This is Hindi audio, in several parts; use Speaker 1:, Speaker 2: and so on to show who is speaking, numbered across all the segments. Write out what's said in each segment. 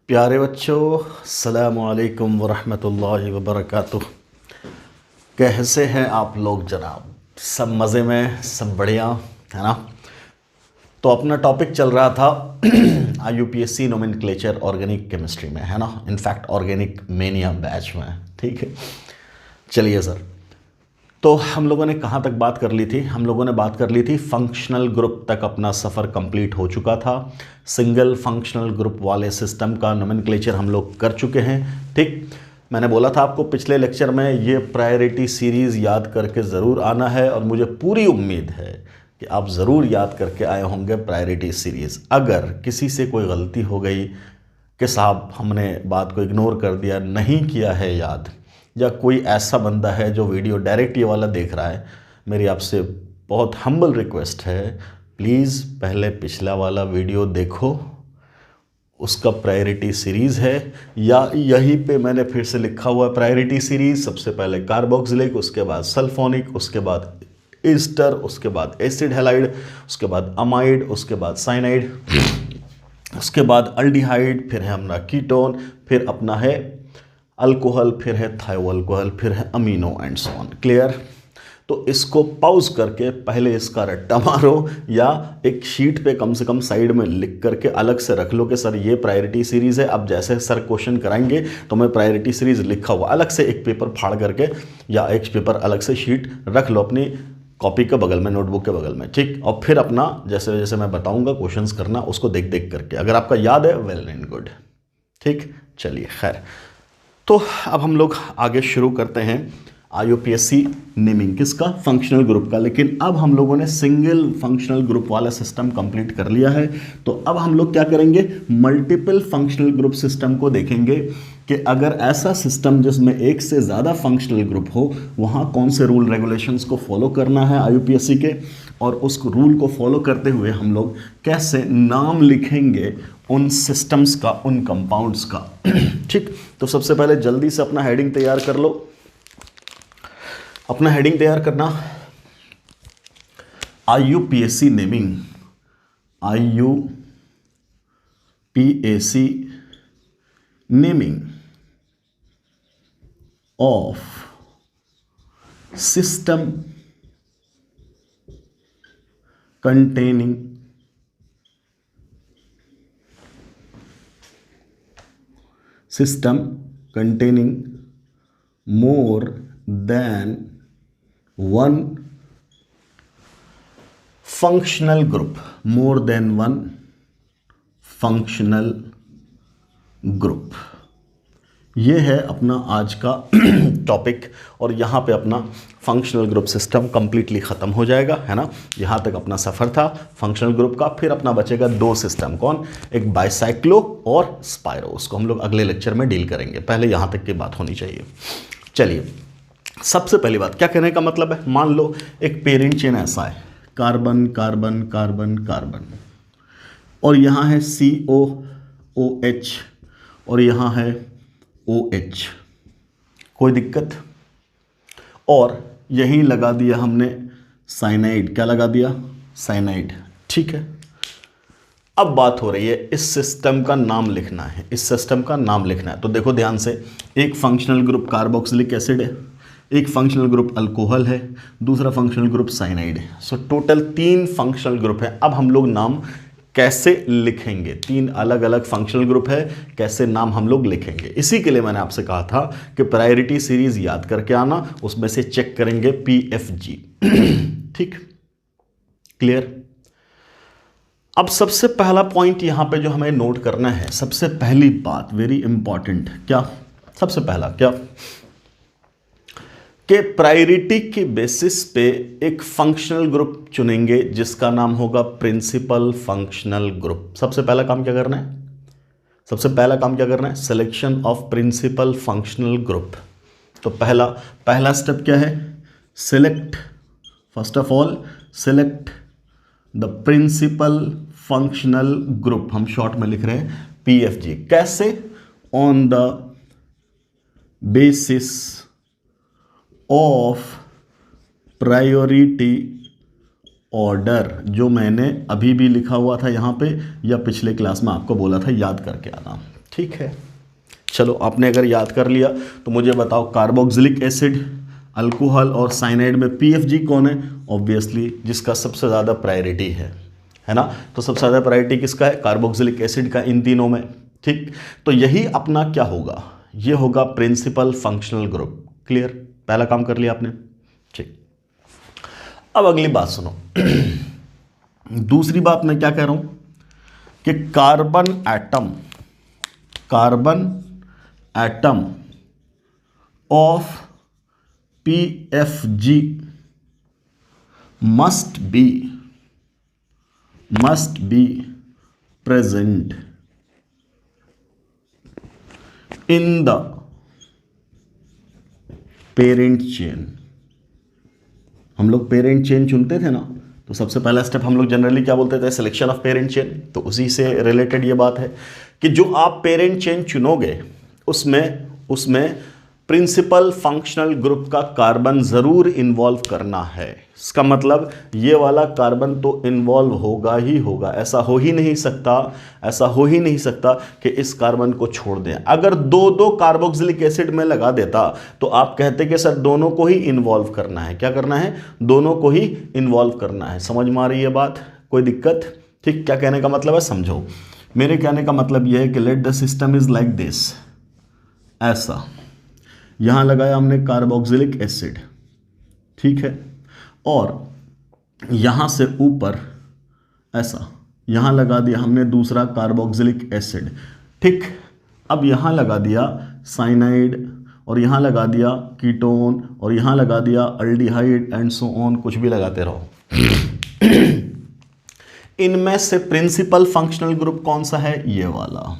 Speaker 1: प्यारे बच्चों, अस्सलामु अलैकुम वरहमतुल्लाहि वबरकातुह। कैसे हैं आप लोग जनाब? सब मज़े में, सब बढ़िया है ना? तो अपना टॉपिक चल रहा था IUPAC नोमेनक्लेचर ऑर्गेनिक केमिस्ट्री में, है ना? इनफैक्ट ऑर्गेनिक मेनिया बैच में, ठीक है। चलिए सर, तो हम लोगों ने कहाँ तक बात कर ली थी? हम लोगों ने बात कर ली थी फंक्शनल ग्रुप तक अपना सफ़र कंप्लीट हो चुका था। सिंगल फंक्शनल ग्रुप वाले सिस्टम का नोमेनक्लेचर हम लोग कर चुके हैं, ठीक। मैंने बोला था आपको पिछले लेक्चर में ये प्रायोरिटी सीरीज़ याद करके ज़रूर आना है, और मुझे पूरी उम्मीद है कि आप ज़रूर याद करके आए होंगे प्रायोरिटी सीरीज़। अगर किसी से कोई गलती हो गई कि साहब हमने बात को इग्नोर कर दिया, नहीं किया है याद, या कोई ऐसा बंदा है जो वीडियो डायरेक्ट ये वाला देख रहा है, मेरी आपसे बहुत हम्बल रिक्वेस्ट है, प्लीज़ पहले पिछला वाला वीडियो देखो, उसका प्रायोरिटी सीरीज़ है, या यहीं पे मैंने फिर से लिखा हुआ प्रायोरिटी सीरीज़। सबसे पहले कार्बोक्सिलिक, उसके बाद सल्फोनिक, उसके बाद ईस्टर, उसके बाद एसिड हैलाइड, उसके बाद अमाइड, उसके बाद साइनाइड, उसके बाद अल्डिहाइड, फिर है अपना कीटोन, फिर अपना है अल्कोहल, फिर है थायोअल्कोहल, फिर है amino and so on. Clear? तो इसको पॉज करके पहले इसका रट्टा मारो, या एक शीट पे कम से कम साइड में लिख करके अलग से रख लो कि सर ये प्रायोरिटी सीरीज़ है। अब जैसे सर क्वेश्चन कराएंगे तो मैं प्रायोरिटी सीरीज़ लिखा हुआ अलग से एक पेपर फाड़ करके, या एक पेपर अलग से शीट रख लो अपनी कॉपी के बगल में, नोटबुक के बगल में, ठीक। और फिर अपना जैसे जैसे मैं बताऊंगा क्वेश्चंस करना, उसको देख देख करके। अगर आपका याद है, वेल एंड गुड, ठीक। चलिए खैर, तो अब हम लोग आगे शुरू करते हैं IUPAC नेमिंग किसका? फंक्शनल ग्रुप का। लेकिन अब हम लोगों ने सिंगल फंक्शनल ग्रुप वाला सिस्टम कंप्लीट कर लिया है, तो अब हम लोग क्या करेंगे? मल्टीपल फंक्शनल ग्रुप सिस्टम को देखेंगे कि अगर ऐसा सिस्टम जिसमें एक से ज़्यादा फंक्शनल ग्रुप हो, वहाँ कौन से रूल रेगुलेशंस को फॉलो करना है IUPAC के, और उस रूल को फॉलो करते हुए हम लोग कैसे नाम लिखेंगे उन सिस्टम्स का, उन कंपाउंड्स का, ठीक। तो सबसे पहले जल्दी से अपना हेडिंग तैयार कर लो। अपना हेडिंग तैयार करना, IUPAC naming, IUPAC naming of system containing more than one functional group, more than one functional group। ये है अपना आज का टॉपिक, और यहाँ पे अपना फंक्शनल ग्रुप सिस्टम कंप्लीटली ख़त्म हो जाएगा, है ना? यहाँ तक अपना सफ़र था फंक्शनल ग्रुप का। फिर अपना बचेगा दो सिस्टम, कौन? एक बाइसाइक्लो और स्पाइरो। उसको हम लोग अगले लेक्चर में डील करेंगे, पहले यहाँ तक की बात होनी चाहिए। चलिए, सबसे पहली बात क्या कहने का मतलब है, मान लो एक पेरेंट चेन ऐसा है, कार्बन कार्बन कार्बन कार्बन, और यहाँ है COOH, और यहाँ है OH, कोई दिक्कत? और यहीं लगा दिया हमने साइनाइड। क्या लगा दिया? साइनाइड, ठीक है। अब बात हो रही है इस सिस्टम का नाम लिखना है, इस सिस्टम का नाम लिखना है। तो देखो ध्यान से, एक फंक्शनल ग्रुप कार्बोक्सिलिक एसिड है, एक फंक्शनल ग्रुप अल्कोहल है, दूसरा फंक्शनल ग्रुप साइनाइड है। सो टोटल 3 फंक्शनल ग्रुप है। अब हम लोग नाम कैसे लिखेंगे? 3 अलग अलग फंक्शनल ग्रुप है, कैसे नाम हम लोग लिखेंगे? इसी के लिए मैंने आपसे कहा था कि प्रायोरिटी सीरीज याद करके आना, उसमें से चेक करेंगे PFG, ठीक, क्लियर? अब सबसे पहला पॉइंट यहां पे जो हमें नोट करना है, सबसे पहली बात वेरी इंपॉर्टेंट, क्या? सबसे पहला क्या कि प्रायोरिटी के बेसिस पे एक फंक्शनल ग्रुप चुनेंगे जिसका नाम होगा प्रिंसिपल फंक्शनल ग्रुप। सबसे पहला काम क्या करना है? सबसे पहला काम क्या करना है? Selection of principal functional group. तो पहला स्टेप क्या है? Select, first of all select the principal functional group. हम शॉर्ट में लिख रहे हैं PFG। कैसे? On the basis of priority order, जो मैंने अभी भी लिखा हुआ था यहाँ पे, या पिछले क्लास में आपको बोला था याद करके आना, ठीक है, चलो आपने अगर याद कर लिया तो मुझे बताओ कार्बोक्सिलिक एसिड, अल्कोहल और साइनाइड में पीएफजी कौन है? ऑब्वियसली जिसका सबसे ज़्यादा प्रायोरिटी है ना। तो सबसे ज़्यादा प्रायोरिटी किसका है? कार्बोक्सिलिक एसिड का, इन तीनों में। ठीक, तो यही अपना क्या होगा? ये होगा प्रिंसिपल फंक्शनल ग्रुप। क्लियर, पहला काम कर लिया आपने। ठीक, अब अगली बात सुनो। दूसरी बात मैं क्या कह रहा हूं कि carbon atom of PFG must be present in the parent chain। हम लोग पेरेंट चेन चुनते थे ना, तो सबसे पहला स्टेप हम लोग जनरली क्या बोलते थे? Selection of parent chain. तो उसी से रिलेटेड ये बात है कि जो आप पेरेंट चेन चुनोगे उसमें प्रिंसिपल फंक्शनल ग्रुप का कार्बन जरूर इन्वॉल्व करना है। इसका मतलब ये वाला कार्बन तो इन्वॉल्व होगा ही होगा, ऐसा हो ही नहीं सकता कि इस कार्बन को छोड़ दें। अगर दो कार्बोक्सिलिक एसिड में लगा देता तो आप कहते कि सर दोनों को ही इन्वॉल्व करना है। क्या करना है? दोनों को ही इन्वॉल्व करना है। समझ में आ रही है बात? कोई दिक्कत? ठीक, क्या कहने का मतलब है समझो। मेरे कहने का मतलब यह है कि let the system is like this, ऐसा यहां लगाया हमने कार्बोक्सिलिक एसिड, ठीक है, और यहां से ऊपर ऐसा यहां लगा दिया हमने दूसरा कार्बोक्सिलिक एसिड। ठीक, अब यहां लगा दिया साइनाइड, और यहां लगा दिया कीटोन, और यहां लगा दिया अल्डिहाइड एंड सो ऑन, कुछ भी लगाते रहो। इनमें से प्रिंसिपल फंक्शनल ग्रुप कौन सा है? ये वाला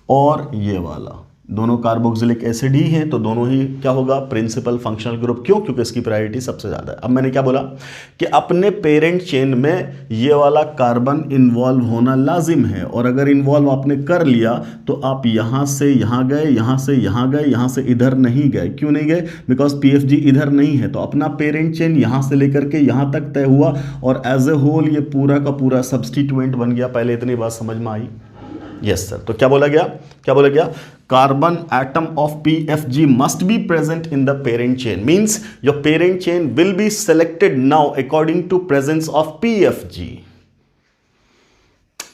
Speaker 1: और ये वाला, दोनों कार्बोक्सिलिक एसिड ही हैं, तो दोनों ही क्या होगा? Principal functional group. क्यों? क्योंकि इसकी प्रायोरिटी सबसे ज़्यादा है। अब मैंने क्या बोला कि अपने पेरेंट चेन में ये वाला कार्बन इन्वॉल्व होना लाजिम है, और अगर इन्वॉल्व आपने कर लिया तो आप यहाँ से यहाँ गए, यहाँ से यहाँ गए, यहाँ से इधर नहीं गए। क्यों नहीं गए? बिकॉज पीएफजी इधर नहीं है, तो अपना पेरेंट चेन यहाँ से लेकर के यहाँ तक तय हुआ, और एज ए होल ये पूरा का पूरा सब्सटीट्यूएंट बन गया। पहले इतनी बात समझ में आई? Yes sir. तो क्या बोला गया? Carbon atom of PFG must be present in the parent chain, means your parent chain will be selected now according to presence of PFG।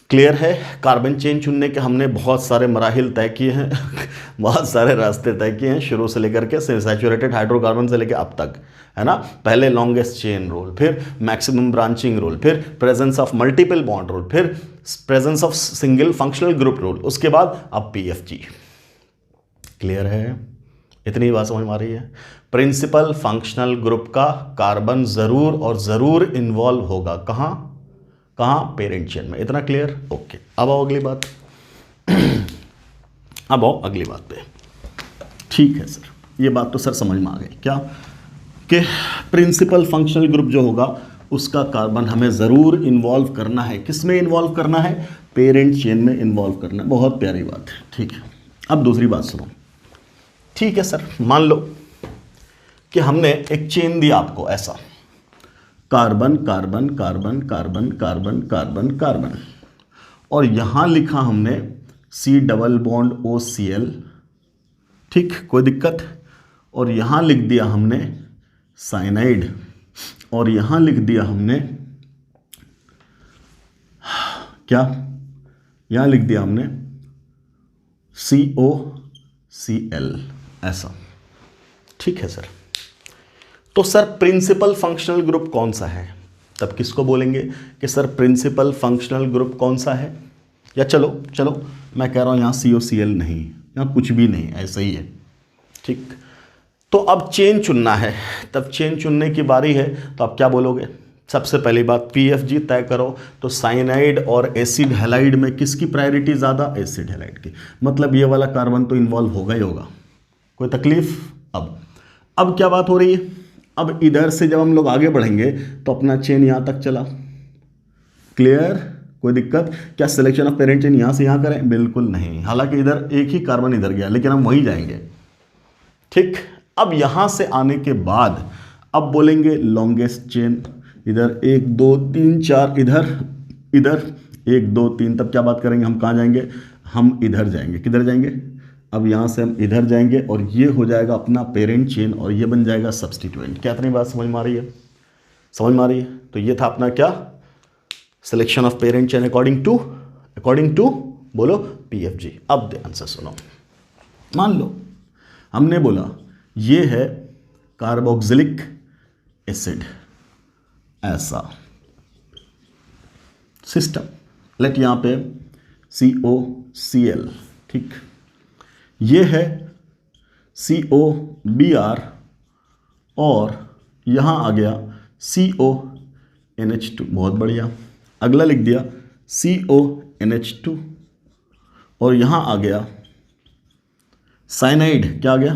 Speaker 1: Clear है? कार्बन चेन चुनने के हमने बहुत सारे मराहिल तय किए हैं, बहुत सारे रास्ते तय किए हैं, शुरू से लेकर के सैचुरेटेड हाइड्रोकार्बन से लेकर अब तक, है ना। पहले लॉन्गेस्ट चेन रूल, फिर मैक्सिमम ब्रांचिंग रूल, फिर presence of multiple bond rule, फिर presence of single functional group rule, उसके बाद अब PFG। क्लियर है? इतनी बात समझ में आ रही है? प्रिंसिपल फंक्शनल ग्रुप का कार्बन जरूर और जरूर इन्वॉल्व होगा। कहाँ? पेरेंट चेन में। इतना क्लियर? ओके, अब आओ अगली बात पे। ठीक है सर, ये बात तो सर समझ में आ गई। क्या कि प्रिंसिपल फंक्शनल ग्रुप जो होगा उसका कार्बन हमें ज़रूर इन्वॉल्व करना है। किस में इन्वॉल्व करना है? पेरेंट चेन में इन्वॉल्व करना है। बहुत प्यारी बात है। ठीक है, अब दूसरी बात सुनो। ठीक है सर, मान लो कि हमने एक चेन दी आपको, ऐसा carbon carbon carbon carbon carbon carbon carbon, और यहां लिखा हमने C++OCl, ठीक, कोई दिक्कत? और यहां लिख दिया हमने साइनाइड, और यहां लिख दिया हमने क्या? यहां लिख दिया हमने COCl, ऐसा। ठीक है सर। तो सर प्रिंसिपल फंक्शनल ग्रुप कौन सा है? तब किसको बोलेंगे कि सर प्रिंसिपल फंक्शनल ग्रुप कौन सा है? या चलो मैं कह रहा हूं यहां COCl नहीं, यहां कुछ भी नहीं, ऐसा ही है। ठीक, तो अब चेन चुनना है, तब चेन चुनने की बारी है, तो आप क्या बोलोगे? सबसे पहली बात PFG तय करो। तो साइनाइड और एसिड हैलाइड में किसकी प्रायोरिटी ज़्यादा? एसिड हैलाइड की। मतलब ये वाला कार्बन तो इन्वॉल्व होगा ही होगा, कोई तकलीफ? अब क्या बात हो रही है? अब इधर से जब हम लोग आगे बढ़ेंगे तो अपना चेन यहाँ तक चला। क्लियर? कोई दिक्कत? क्या सिलेक्शन ऑफ पेरेंट चेन यहाँ से यहाँ करें? बिल्कुल नहीं। हालांकि इधर एक ही कार्बन इधर गया, लेकिन हम वहीं जाएंगे। ठीक, अब यहाँ से आने के बाद अब बोलेंगे लॉन्गेस्ट चेन। इधर 1 2 3 4, इधर 1 2 3, तब क्या बात करेंगे हम? कहाँ जाएंगे? हम इधर जाएंगे, किधर जाएंगे, अब यहाँ से हम इधर जाएंगे और ये हो जाएगा अपना पेरेंट चेन और ये बन जाएगा सब्स्टिट्यूएंट। क्या इतनी बात समझ में आ रही है, समझ में आ रही है। तो ये था अपना क्या, selection of parent chain according to बोलो PFG। अब ध्यान से सुनो, मान लो हमने बोला ये है कार्बोक्सिलिक एसिड, ऐसा सिस्टम, लेट यहाँ पे COCl, ठीक, ये है COBr और यहाँ आ गया CONH2, बहुत बढ़िया। अगला लिख दिया CONH2 और यहाँ आ गया साइनाइड, क्या आ गया,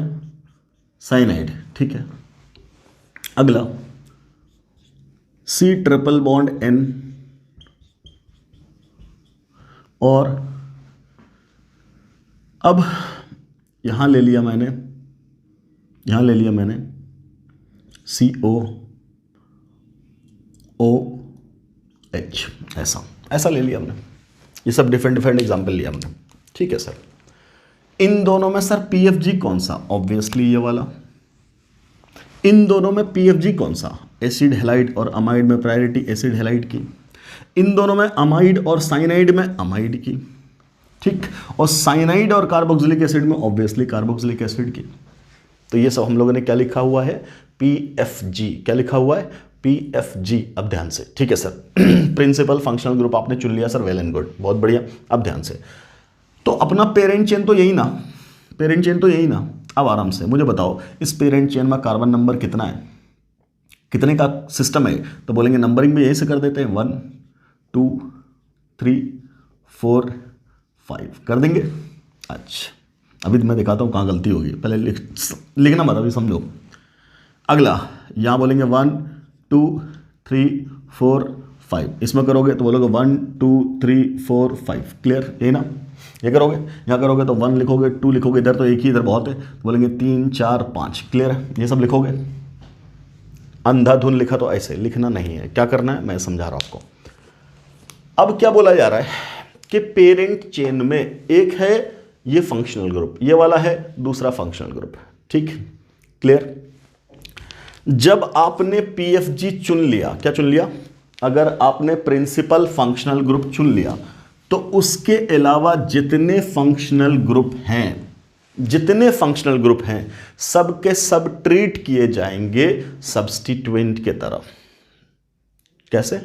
Speaker 1: साइनाइड, ठीक है। अगला C ट्रिपल बॉन्ड N और अब यहाँ ले लिया मैंने COOH, ऐसा ले लिया हमने। ये सब डिफरेंट एग्जाम्पल लिया हमने, ठीक है सर। इन दोनों में सर PFG कौन सा, ऑब्वियसली ये वाला। इन दोनों में PFG कौन सा, एसिड हैलाइड और अमाइड में प्रायोरिटी एसिड हैलाइड की। इन दोनों में अमाइड और साइनाइड में अमाइड की, ठीक, और साइनाइड और कार्बोक्सिलिक एसिड में ऑब्वियसली कार्बोक्सिलिक एसिड की। तो ये सब हम लोगों ने क्या लिखा हुआ है, PFG, क्या लिखा हुआ है, PFG। अब ध्यान से, ठीक है सर। प्रिंसिपल फंक्शनल ग्रुप आपने चुन लिया सर, वेल एंड गुड, बहुत बढ़िया। अब ध्यान से, तो अपना पेरेंट चेन तो यही ना, अब आराम से मुझे बताओ इस पेरेंट चेन में कार्बन नंबर कितना है, कितने का सिस्टम है। तो बोलेंगे नंबरिंग भी यही से कर देते हैं, 1 2 3 4 5 कर देंगे। अच्छा, अभी मैं दिखाता हूँ कहाँ गलती होगी, पहले लिखना मत, अभी समझो। अगला यहाँ बोलेंगे 1 2 3 4 5, इसमें करोगे तो बोलोगे 1 2 3 4 5, क्लियर, यही ना। ये करोगे, यहाँ करोगे तो 1 लिखोगे, 2 लिखोगे, इधर तो एक ही, इधर बहुत है, तो बोलेंगे 3 4 5, क्लियर है। ये सब लिखोगे, अंधाधुन लिखा तो ऐसे लिखना नहीं है, क्या करना है मैं समझा रहा हूँ आपको। अब क्या बोला जा रहा है कि पेरेंट चेन में एक है ये फंक्शनल ग्रुप, ये वाला है दूसरा फंक्शनल ग्रुप, ठीक, क्लियर। जब आपने PFG चुन लिया, क्या चुन लिया, अगर आपने प्रिंसिपल फंक्शनल ग्रुप चुन लिया तो उसके अलावा जितने फंक्शनल ग्रुप हैं सब के सब ट्रीट किए जाएंगे सब्स्टिट्यूएंट के तरह। कैसे,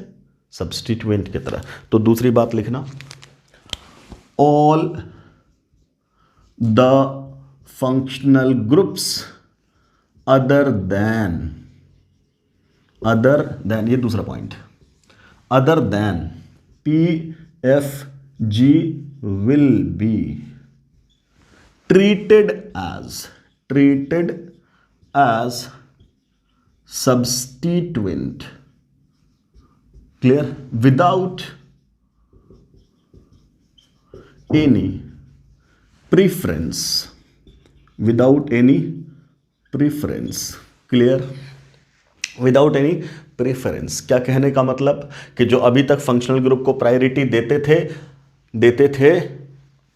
Speaker 1: सब्स्टिट्यूएंट की तरह। तो दूसरी बात लिखना, all the functional groups other than, ये दूसरा point, other than PFG will be treated as substituent, clear, without any preference, clear, without any preference. क्या कहने का मतलब कि जो अभी तक फंक्शनल ग्रुप को प्रायोरिटी देते थे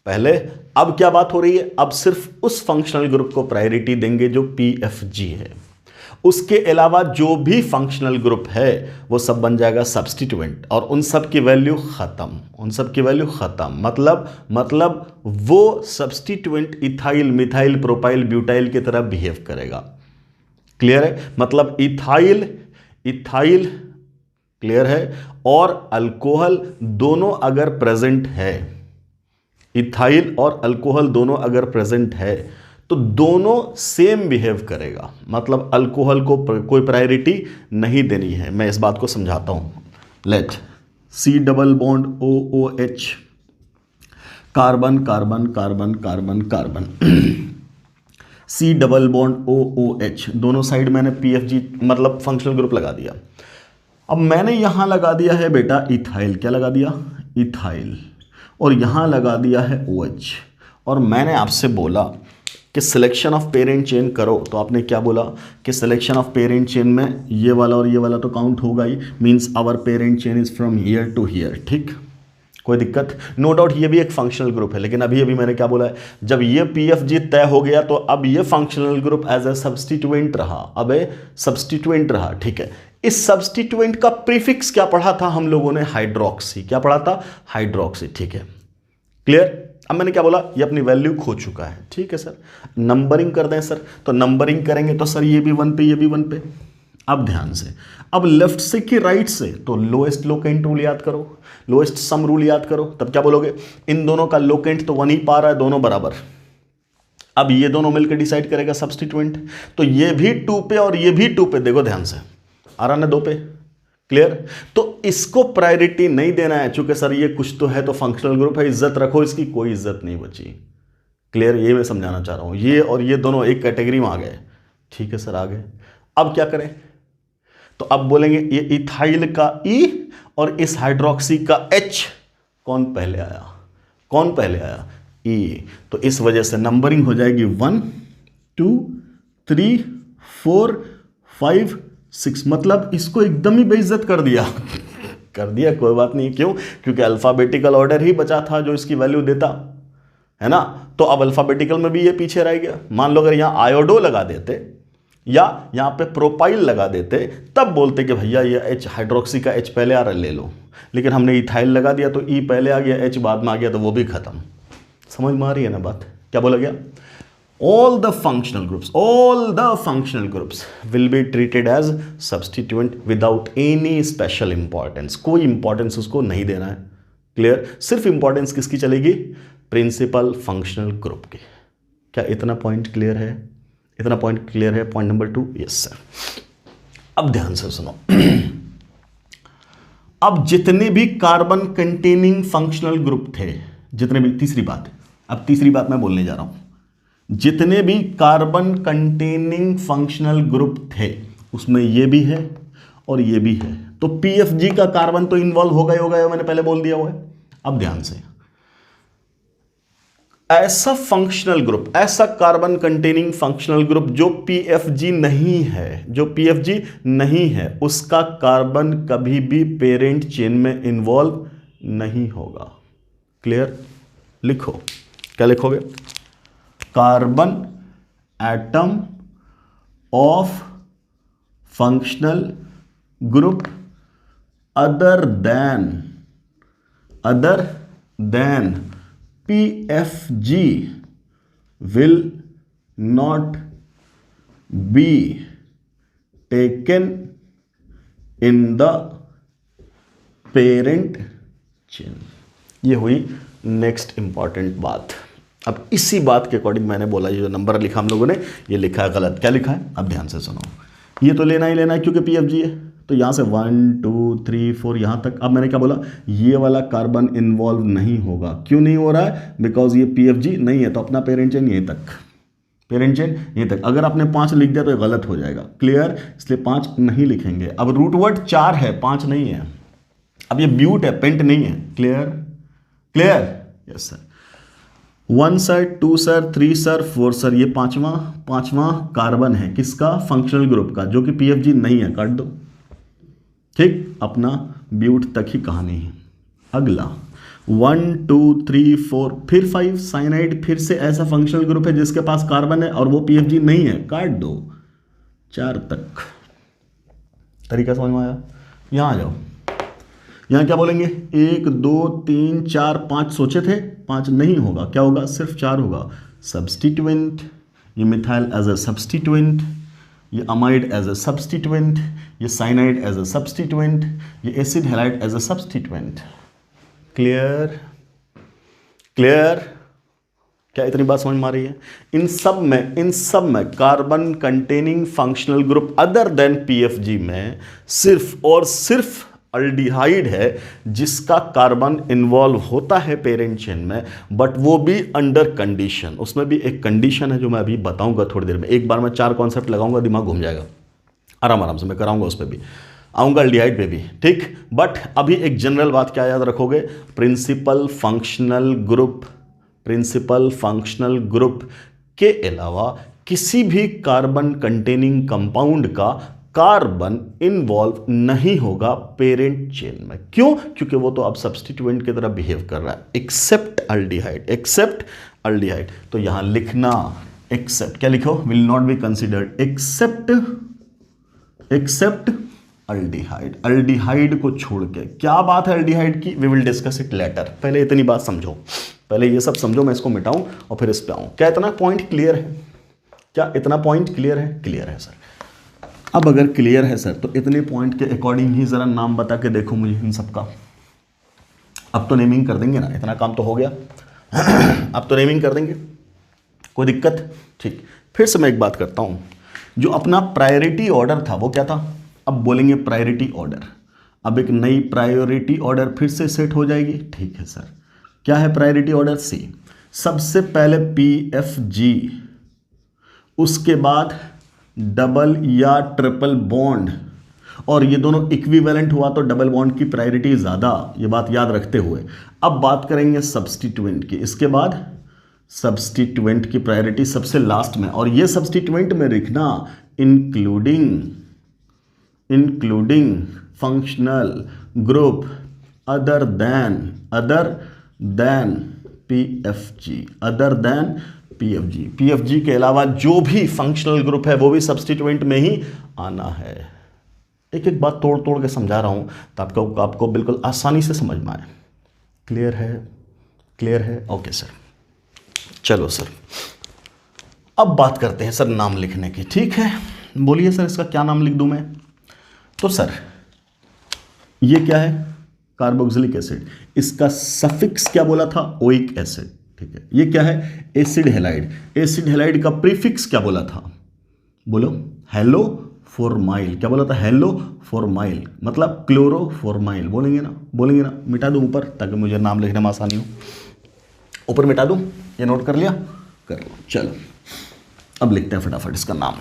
Speaker 1: पहले, अब क्या बात हो रही है, अब सिर्फ उस फंक्शनल ग्रुप को प्रायोरिटी देंगे जो PFG है। उसके अलावा जो भी फंक्शनल ग्रुप है वो सब बन जाएगा सब्स्टिट्यूएंट और उन सब की वैल्यू खत्म, मतलब वो substituent ethyl methyl propyl butyl की तरह बिहेव करेगा। क्लियर है, मतलब इथाइल क्लियर है और अल्कोहल दोनों अगर प्रेजेंट है, इथाइल और अल्कोहल दोनों अगर प्रेजेंट है तो दोनों सेम बिहेव करेगा, मतलब अल्कोहल को कोई प्रायोरिटी नहीं देनी है। मैं इस बात को समझाता हूं। Let C double bond OOH, carbon carbon carbon carbon carbon, C double bond OOH, दोनों साइड मैंने PFG मतलब फंक्शनल ग्रुप लगा दिया। अब मैंने यहां लगा दिया है बेटा इथाइल, क्या लगा दिया, इथाइल, और यहां लगा दिया है OH। और मैंने आपसे बोला कि सिलेक्शन ऑफ पेरेंट चेन करो, तो आपने क्या बोला कि सिलेक्शन ऑफ पेरेंट चेन में ये वाला और ये वाला तो काउंट होगा ही, means our parent chain is from here to here, ठीक। कोई दिक्कत? नो डाउट ये भी एक फंक्शनल ग्रुप है, लेकिन अभी अभी मैंने क्या बोला है, जब ये PFG तय हो गया तो अब ये functional group as a substituent रहा, अब ए सब्स्टिट्यूएंट रहा, ठीक है। इस सब्स्टिट्यूएंट का प्रीफिक्स क्या पढ़ा था हम लोगों ने? हाइड्रोक्सी। क्या पढ़ा था? हाइड्रोक्सी, ठीक है, क्लियर। अब मैंने क्या बोला, ये अपनी वैल्यू खो चुका है, ठीक है सर। नंबरिंग कर दें सर, तो नंबरिंग करेंगे तो सर ये भी 1 पे, ये भी 1 पे। अब ध्यान से, अब लेफ्ट से कि राइट से, तो लोएस्ट लोकेंट रूल याद करो, लोएस्ट सम रूल याद करो, तब क्या बोलोगे, इन दोनों का लोकेंट तो 1 ही पा रहा है, दोनों बराबर। अब ये दोनों मिलकर डिसाइड करेगा सब्स्टिट्यूएंट, तो ये भी 2 पे और ये भी 2 पे, देखो ध्यान से, आ रहा ना 2 पे, क्लियर। तो इसको प्रायोरिटी नहीं देना है, चूंकि सर ये कुछ तो है, तो फंक्शनल ग्रुप है, इज्जत रखो इसकी, कोई इज्जत नहीं बची, क्लियर। ये मैं समझाना चाह रहा हूं, ये और ये दोनों एक कैटेगरी में आ गए, ठीक है सर, आ गए। अब क्या करें, तो अब बोलेंगे ये इथाइल का E और इस हाइड्रोक्सी का H, कौन पहले आया? कौन पहले आया? E। तो इस वजह से नंबरिंग हो जाएगी 1 2 3 4 5 6, मतलब इसको एकदम ही बेइज्जत कर दिया कर दिया, कोई बात नहीं, क्यों? क्योंकि अल्फाबेटिकल ऑर्डर ही बचा था जो इसकी वैल्यू देता है ना। तो अब अल्फाबेटिकल में भी ये पीछे रह गया। मान लो अगर यहाँ आयोडो लगा देते या यहाँ पे प्रोपाइल लगा देते, तब बोलते कि भैया ये H, हाइड्रोक्सी का H पहले आ रहा है, ले लो। लेकिन हमने इथाइल लगा दिया तो E पहले आ गया, H बाद में आ गया, तो वो भी खत्म। समझ में आ रही है ना बात? क्या बोला गया? all the functional groups will be treated as substituent without any special importance। कोई इंपॉर्टेंस उसको नहीं देना है, क्लियर। सिर्फ इंपॉर्टेंस किसकी चलेगी? प्रिंसिपल फंक्शनल ग्रुप की। क्या इतना पॉइंट क्लियर है? इतना पॉइंट क्लियर है? Point number 2, yes sir. अब ध्यान से सुनो अब जितने भी कार्बन कंटेनिंग फंक्शनल ग्रुप थे, जितने भी, तीसरी बात, अब तीसरी बात मैं बोलने जा रहा हूं, जितने भी कार्बन कंटेनिंग फंक्शनल ग्रुप थे उसमें ये भी है और ये भी है, तो PFG का कार्बन तो इन्वॉल्व हो गया होगा, मैंने पहले बोल दिया हुआ है। अब ध्यान से, ऐसा फंक्शनल ग्रुप, ऐसा कार्बन कंटेनिंग फंक्शनल ग्रुप जो PFG नहीं है, जो PFG नहीं है, उसका कार्बन कभी भी पेरेंट चेन में इन्वॉल्व नहीं होगा, क्लियर। लिखो, क्या लिखोगे? Carbon atom of functional group other then PFG will not be taken in the parent chain। ये हुई नेक्स्ट इंपॉर्टेंट बात। अब इसी बात के अकॉर्डिंग मैंने बोला, ये जो नंबर लिखा हम लोगों ने, ये लिखा है गलत। क्या लिखा है? अब ध्यान से सुनो, ये तो लेना ही लेना है क्योंकि PFG है, तो यहाँ से 1 2 3 4 यहाँ तक। अब मैंने क्या बोला? ये वाला कार्बन इन्वॉल्व नहीं होगा। क्यों नहीं हो रहा है? बिकॉज ये PFG नहीं है, तो अपना पेरेंट चेन यहीं तक, पेरेंट चेन यहीं तक। अगर आपने 5 लिख दिया तो ये गलत हो जाएगा, क्लियर। इसलिए 5 नहीं लिखेंगे। अब रूट वर्ड 4 है, 5 नहीं है। अब ये ब्यूट है, पेंट नहीं है, clear, clear, yes sir. 1 sir, 2 sir, 3 sir, 4 sir, ये पांचवा कार्बन है किसका? फंक्शनल ग्रुप का, जो कि PFG नहीं है, काट दो, ठीक। अपना ब्यूट तक ही कहानी है। अगला 1 2 3 4 फिर 5 साइनाइड, फिर से ऐसा फंक्शनल ग्रुप है जिसके पास कार्बन है और वो PFG नहीं है, काट दो। 4 तक। तरीका समझ में आया? यहां आ जाओ। यहाँ क्या बोलेंगे? 1 2 3 4 5 सोचे थे, 5 नहीं होगा। क्या होगा? सिर्फ 4 होगा। सब्स्टिट्यूएंट, ये मिथाइल एज ए सब्स्टिट्यूएंट, ये अमाइड एज ए सब्स्टिट्यूएंट, ये साइनाइड एज ए सब्स्टिट्यूएंट, ये acid halide as a substituent. Clear, clear. क्या इतनी बात समझ में आ रही है? इन सब में carbon containing functional group other then PFG में सिर्फ और सिर्फ अल्डिहाइड है जिसका कार्बन इन्वॉल्व होता है पेरेंट चेन में, बट वो भी अंडर कंडीशन। उसमें भी एक कंडीशन है जो मैं अभी बताऊंगा थोड़ी देर में। एक बार मैं 4 कॉन्सेप्ट लगाऊंगा, दिमाग घूम जाएगा। आराम से मैं कराऊंगा, उस पर भी आऊंगा, अल्डिहाइड पे भी, ठीक। बट अभी एक जनरल बात क्या याद रखोगे? प्रिंसिपल फंक्शनल ग्रुप के अलावा किसी भी कार्बन कंटेनिंग कंपाउंड का कार्बन इन्वॉल्व नहीं होगा पेरेंट चेन में। क्यों? क्योंकि वो तो अब सब्स्टिट्यूएंट की तरह बिहेव कर रहा है। एक्सेप्ट अल्डिहाइड, एक्सेप्ट अल्डिहाइड, तो यहां लिखना एक्सेप्ट, क्या लिखो, will not be considered, except aldehyde, aldehyde को छोड़ के। क्या बात है अल्डिहाइड की, we will discuss it later. पहले इतनी बात समझो, पहले ये सब समझो, मैं इसको मिटाऊं और फिर इस पे आऊं। क्या इतना पॉइंट क्लियर है? क्या इतना पॉइंट क्लियर है? क्लियर है सर। अब अगर क्लियर है सर तो इतने पॉइंट के अकॉर्डिंग ही जरा नाम बता के देखो मुझे इन सब का। अब तो नेमिंग कर देंगे ना, इतना काम तो हो गया। अब तो नेमिंग कर देंगे, कोई दिक्कत? ठीक, फिर से मैं एक बात करता हूं, जो अपना प्रायोरिटी ऑर्डर था वो क्या था? अब बोलेंगे प्रायोरिटी ऑर्डर। अब एक नई प्रायोरिटी ऑर्डर फिर से सेट हो जाएगी। ठीक है सर, क्या है प्रायोरिटी ऑर्डर? सी, सबसे पहले PFG, उसके बाद डबल या ट्रिपल बॉन्ड, और ये दोनों इक्विवेलेंट हुआ तो डबल बॉन्ड की प्रायोरिटी ज़्यादा, ये बात याद रखते हुए। अब बात करेंगे सब्स्टिट्यूएंट की, इसके बाद सब्स्टिट्यूएंट की प्रायोरिटी सबसे लास्ट में, और ये सब्स्टिट्यूएंट में लिखना including functional group other then PFG के अलावा जो भी फंक्शनल ग्रुप है वो भी सब्स्टिट्यूएंट में ही आना है। एक एक बात तोड़ तोड़ के समझा रहा हूं तो आपको बिल्कुल आसानी से समझ में आए। क्लियर है? क्लियर है? ओके सर, चलो सर अब बात करते हैं सर नाम लिखने की। ठीक है, बोलिए सर इसका क्या नाम लिख दूं मैं? तो सर ये क्या है? कार्बोक्सिलिक एसिड, इसका सफिक्स क्या बोला था? Oic acid. ठीक है, ये क्या है? Acid halide. एसिड हैलाइड का प्रीफिक्स क्या बोला था? बोलो, हेलोफोर्माइल। क्या बोला था? हेलोफोर्माइल, मतलब क्लोरोफोर्माइल। बोलेंगे ना? मिटा दूं ऊपर ताकि मुझे नाम लिखने में आसानी हो। ऊपर मिटा दूं, ये नोट कर लिया? कर लो। चलो अब लिखते हैं फटाफट इसका नाम।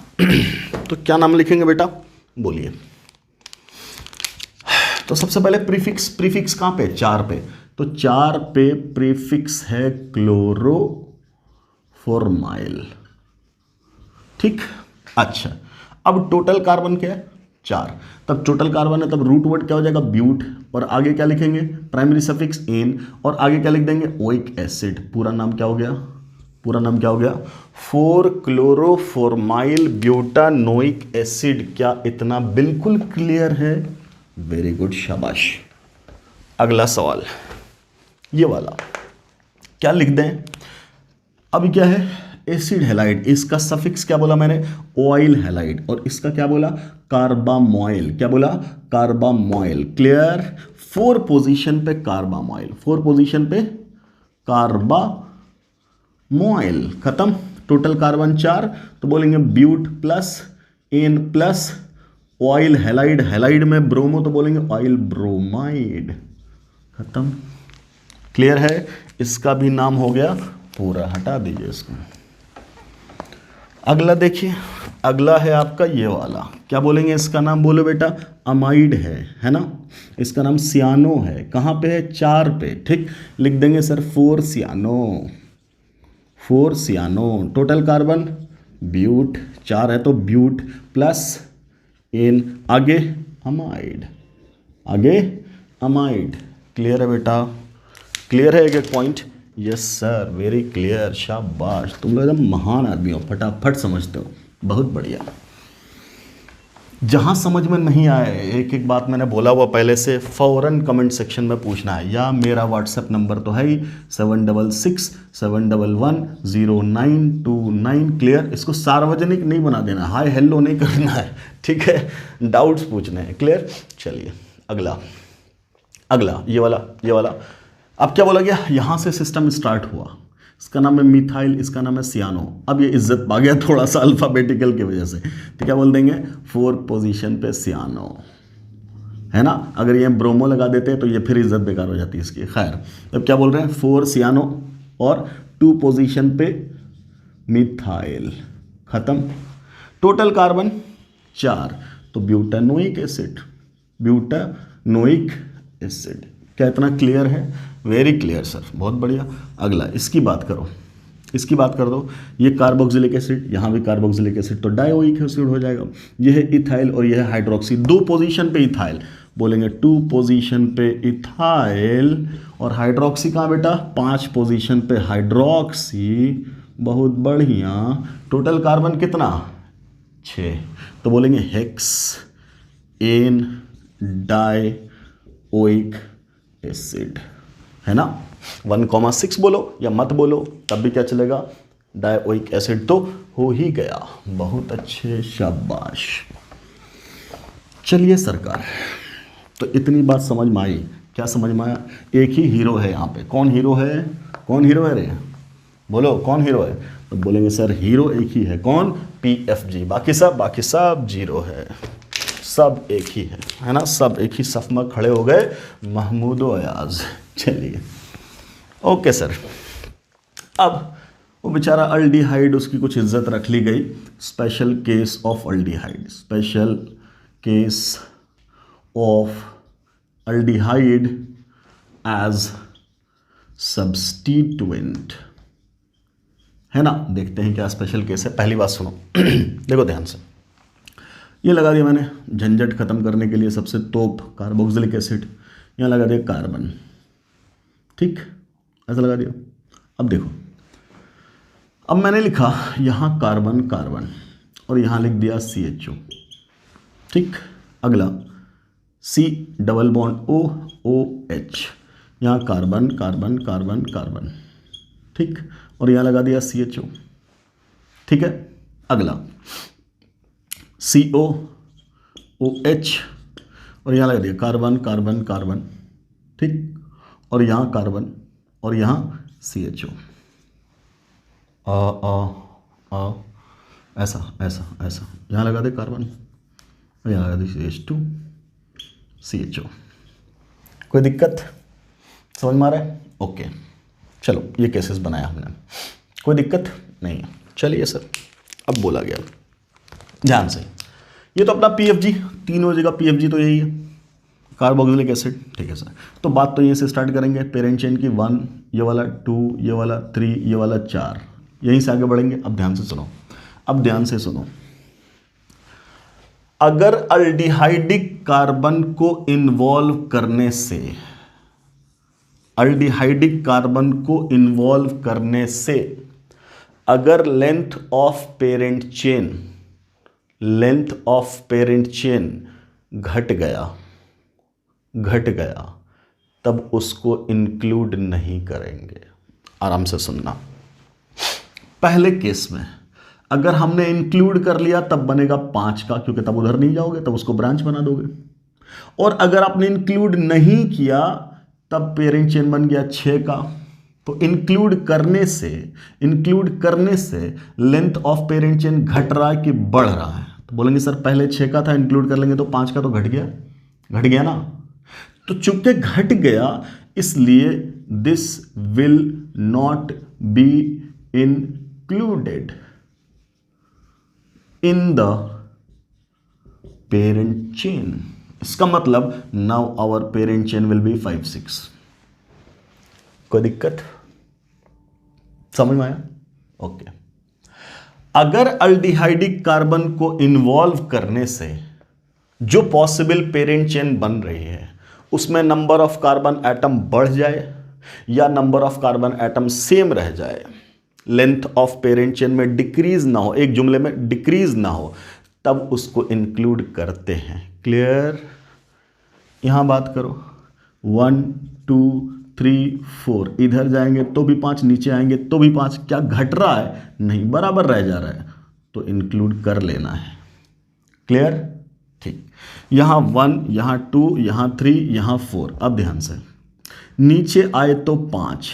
Speaker 1: तो क्या नाम लिखेंगे बेटा? बोलिए। तो सबसे पहले प्रीफिक्स कहां पे? 4 पे। तो 4 पे प्रीफिक्स है क्लोरोफोर्माइल। ठीक, अच्छा अब टोटल कार्बन क्या है? 4। तब टोटल कार्बन है, तब रूट वर्ड क्या हो जाएगा? ब्यूट, और आगे क्या लिखेंगे? प्राइमरी सफिक्स एन, और आगे क्या लिख देंगे? Oic acid. पूरा नाम क्या हो गया? 4 क्लोरोफोर्माइल ब्यूटानोइक एसिड। क्या इतना बिल्कुल क्लियर है? वेरी गुड, शाबाश। अगला सवाल ये वाला, क्या लिख दें? अब क्या है? एसिड हैलाइड, इसका सफिक्स क्या बोला मैंने? ऑयल हैलाइड, और इसका क्या बोला? कार्बामॉइल। क्या बोला? कार्बामॉइल। क्लियर? 4 पोजीशन पे कार्बामॉइल, 4 पोजीशन पे कार्बामॉइल। खत्म। टोटल कार्बन 4, तो बोलेंगे but plus an plus oyl halide, halide में ब्रोमो, तो बोलेंगे ऑयल ब्रोमाइड। खत्म। क्लियर है? इसका भी नाम हो गया पूरा, हटा दीजिए इसको। अगला देखिए, अगला है आपका ये वाला, क्या बोलेंगे इसका नाम? बोलो बेटा, अमाइड है ना? इसका नाम सियानो है। कहाँ पे है? 4 पे। ठीक, लिख देंगे सर 4 सियानो। टोटल कार्बन ब्यूट 4 है, तो ब्यूट प्लस एन, आगे अमाइड। क्लियर है बेटा? क्लियर है एक एक point? Yes sir, very clear, शाबाश, तुम लोग एकदम महान आदमी हो, फटाफट समझते हो, बहुत बढ़िया। जहाँ समझ में नहीं आए, एक एक बात मैंने बोला हुआ पहले से, फ़ौरन कमेंट सेक्शन में पूछना है, या मेरा व्हाट्सएप नंबर तो है ही 7667110929। क्लियर? इसको सार्वजनिक नहीं बना देना, हाय हेलो नहीं करना है, ठीक है? डाउट्स पूछने हैं। क्लियर? चलिए अगला ये वाला। अब क्या बोला गया? यहाँ से सिस्टम स्टार्ट हुआ, इसका नाम है मिथाइल, इसका नाम है सियानो। अब ये इज्जत पा गया थोड़ा सा अल्फ़ाबेटिकल की वजह से, तो क्या बोल देंगे? 4 पोजीशन पे सियानो, है ना? अगर ये ब्रोमो लगा देते हैं तो ये फिर इज्जत बेकार हो जाती है इसकी। खैर, अब क्या बोल रहे हैं? 4 सियानो और 2 पोजीशन पे मिथाइल। खत्म। टोटल कार्बन 4, तो ब्यूटानोइक एसिड। क्या इतना क्लियर है? वेरी क्लियर सर, बहुत बढ़िया। अगला इसकी बात करो, इसकी बात कर दो, ये कार्बोक्सिलिक एसिड, यहाँ भी कार्बोक्सिलिक एसिड, तो डायोइक एसिड हो जाएगा। ये है इथाइल और ये है हाइड्रोक्सी, 2 पोजीशन पे इथाइल, बोलेंगे 2 पोजीशन पे इथाइल, और हाइड्रोक्सी कहाँ बेटा 5 पोजीशन पे हाइड्रोक्सी। बहुत बढ़िया, टोटल कार्बन कितना 6, तो बोलेंगे हेक्स एन डायोइक एसिड, है ना। 1,6 बोलो या मत बोलो तब भी क्या चलेगा, डायोइक एसिड तो हो ही गया। बहुत अच्छे, शाबाश। चलिए सरकार, तो इतनी बात समझ में आई, क्या समझ में आया? एक ही हीरो है यहाँ पे, कौन हीरो है, कौन हीरो है रे, बोलो कौन हीरो है? तो बोलेंगे सर हीरो एक ही है, कौन, PFG, बाकी सब जीरो है, सब एक ही है ना, सब एक ही सफ में खड़े हो गए, महमूद अयाज। चलिए ओके सर। अब वो बेचारा अल्डिहाइड, उसकी कुछ इज्जत रख ली गई, special case of aldehyde, special case of aldehyde as substituent, है ना। देखते हैं क्या स्पेशल केस है। पहली बात सुनो देखो ध्यान से, ये लगा दिया मैंने झंझट खत्म करने के लिए, सबसे तोप कार्बोक्सिलिक एसिड, यहाँ लगा दिया कार्बन, ठीक, ऐसा लगा दिया। अब देखो, अब मैंने लिखा यहाँ कार्बन कार्बन और यहाँ लिख दिया CHO, ठीक। अगला C डबल बॉन्ड OH, यहाँ कार्बन कार्बन कार्बन कार्बन, ठीक, और यहाँ लगा दिया CHO, ठीक है। अगला COOH और यहाँ लगा दिया कार्बन कार्बन कार्बन, ठीक, और यहाँ कार्बन और यहाँ CHO, ऐसा ऐसा ऐसा, यहाँ लगा दे कार्बन और यहाँ लगा दे CH2 CHO। कोई दिक्कत समझ में आ रहा है? ओके, चलो ये केसेस बनाया हमने, कोई दिक्कत नहीं है। चलिए सर, अब बोला गया ध्यान से, ये तो अपना PFG, तीनों जगह PFG तो यही है, कार्बोक्सिलिक एसिड, ठीक है सर। तो बात तो यहीं से स्टार्ट करेंगे, पेरेंट चेन की 1, ये वाला 2, ये वाला 3, ये वाला 4, यहीं से आगे बढ़ेंगे। अब ध्यान से सुनो, अब ध्यान से सुनो, अगर अल्डिहाइडिक कार्बन को इन्वॉल्व करने से, अल्डिहाइडिक कार्बन को इन्वॉल्व करने से अगर length of parent chain, length of parent chain घट गया, तब उसको इंक्लूड नहीं करेंगे। आराम से सुनना, पहले केस में अगर हमने इंक्लूड कर लिया तब बनेगा 5 का, क्योंकि तब उधर नहीं जाओगे, तब उसको ब्रांच बना दोगे। और अगर आपने इंक्लूड नहीं किया तब पेरेंट चेन बन गया 6 का। तो इंक्लूड करने से लेंथ ऑफ पेरेंट चेन घट रहा है कि बढ़ रहा है? तो बोलेंगे सर पहले 6 का था, इंक्लूड कर लेंगे तो 5 का तो घट गया ना। तो चूंकि घट गया इसलिए this will not be included in the parent chain. इसका मतलब now our parent chain will be 5, 6। कोई दिक्कत समझ में आया? ओके। अगर अल्डिहाइडिक कार्बन को इन्वॉल्व करने से जो पॉसिबल पेरेंट चेन बन रही है उसमें नंबर ऑफ कार्बन एटम बढ़ जाए या number of carbon atom same रह जाए, लेंथ ऑफ पेरेंट चेन में डिक्रीज ना हो, एक जुमले में डिक्रीज ना हो, तब उसको इंक्लूड करते हैं। क्लियर? यहां बात करो 1 2 3 4, इधर जाएंगे तो भी 5, नीचे आएंगे तो भी 5। क्या घट रहा है? नहीं, बराबर रह जा रहा है, तो इंक्लूड कर लेना है। क्लियर? ठीक। यहां 1, यहां 2, यहां 3, यहां 4। अब ध्यान से, नीचे आए तो 5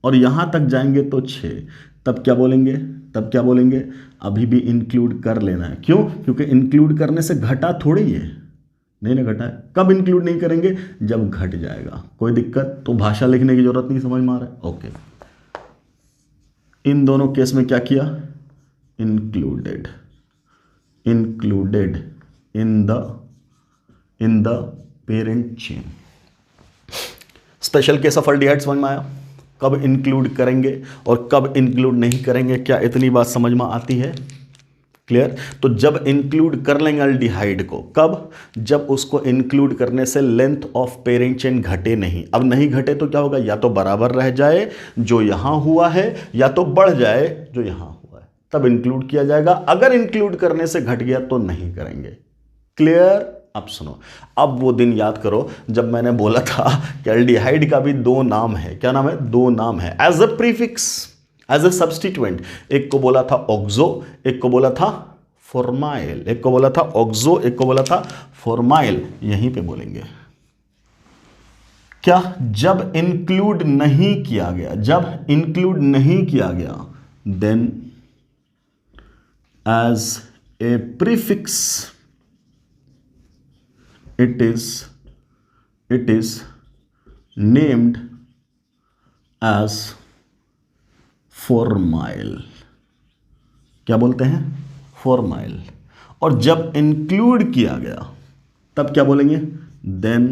Speaker 1: और यहां तक जाएंगे तो 6, तब क्या बोलेंगे? अभी भी इंक्लूड कर लेना है। क्यों? क्योंकि इंक्लूड करने से घटा थोड़ी है, नहीं ना घटा है। कब इंक्लूड नहीं करेंगे? जब घट जाएगा। कोई दिक्कत? तो भाषा लिखने की जरूरत नहीं, समझ में आ रहा है? ओके। इन दोनों केस में क्या किया? Included in the parent chain. Special case of aldehyde समझ में आया? कब इंक्लूड करेंगे और कब इंक्लूड नहीं करेंगे, क्या इतनी बात समझ में आती है? क्लियर? तो जब इंक्लूड कर लेंगे अल्डिहाइड को, कब? जब उसको इंक्लूड करने से लेंथ ऑफ पेरेंट चेन घटे नहीं। अब नहीं घटे तो क्या होगा? या तो बराबर रह जाए जो यहां हुआ है, या तो बढ़ जाए जो यहां हुआ है, तब इंक्लूड किया जाएगा। अगर इंक्लूड करने से घट गया तो नहीं करेंगे। क्लियर? अब सुनो, अब वो दिन याद करो जब मैंने बोला था कि एल्डिहाइड का भी दो नाम है। क्या नाम है? दो नाम है as a prefix, as a substituent. एक को बोला था ऑक्सो, एक को बोला था फॉर्माइल। एक को बोला था ऑक्सो, एक को बोला था फॉर्माइल। यहीं पे बोलेंगे क्या? जब इंक्लूड नहीं किया गया, जब इंक्लूड नहीं किया गया, then as a prefix it is named as formyl. क्या बोलते हैं? फॉर्माइल। और जब इंक्लूड किया गया तब क्या बोलेंगे? देन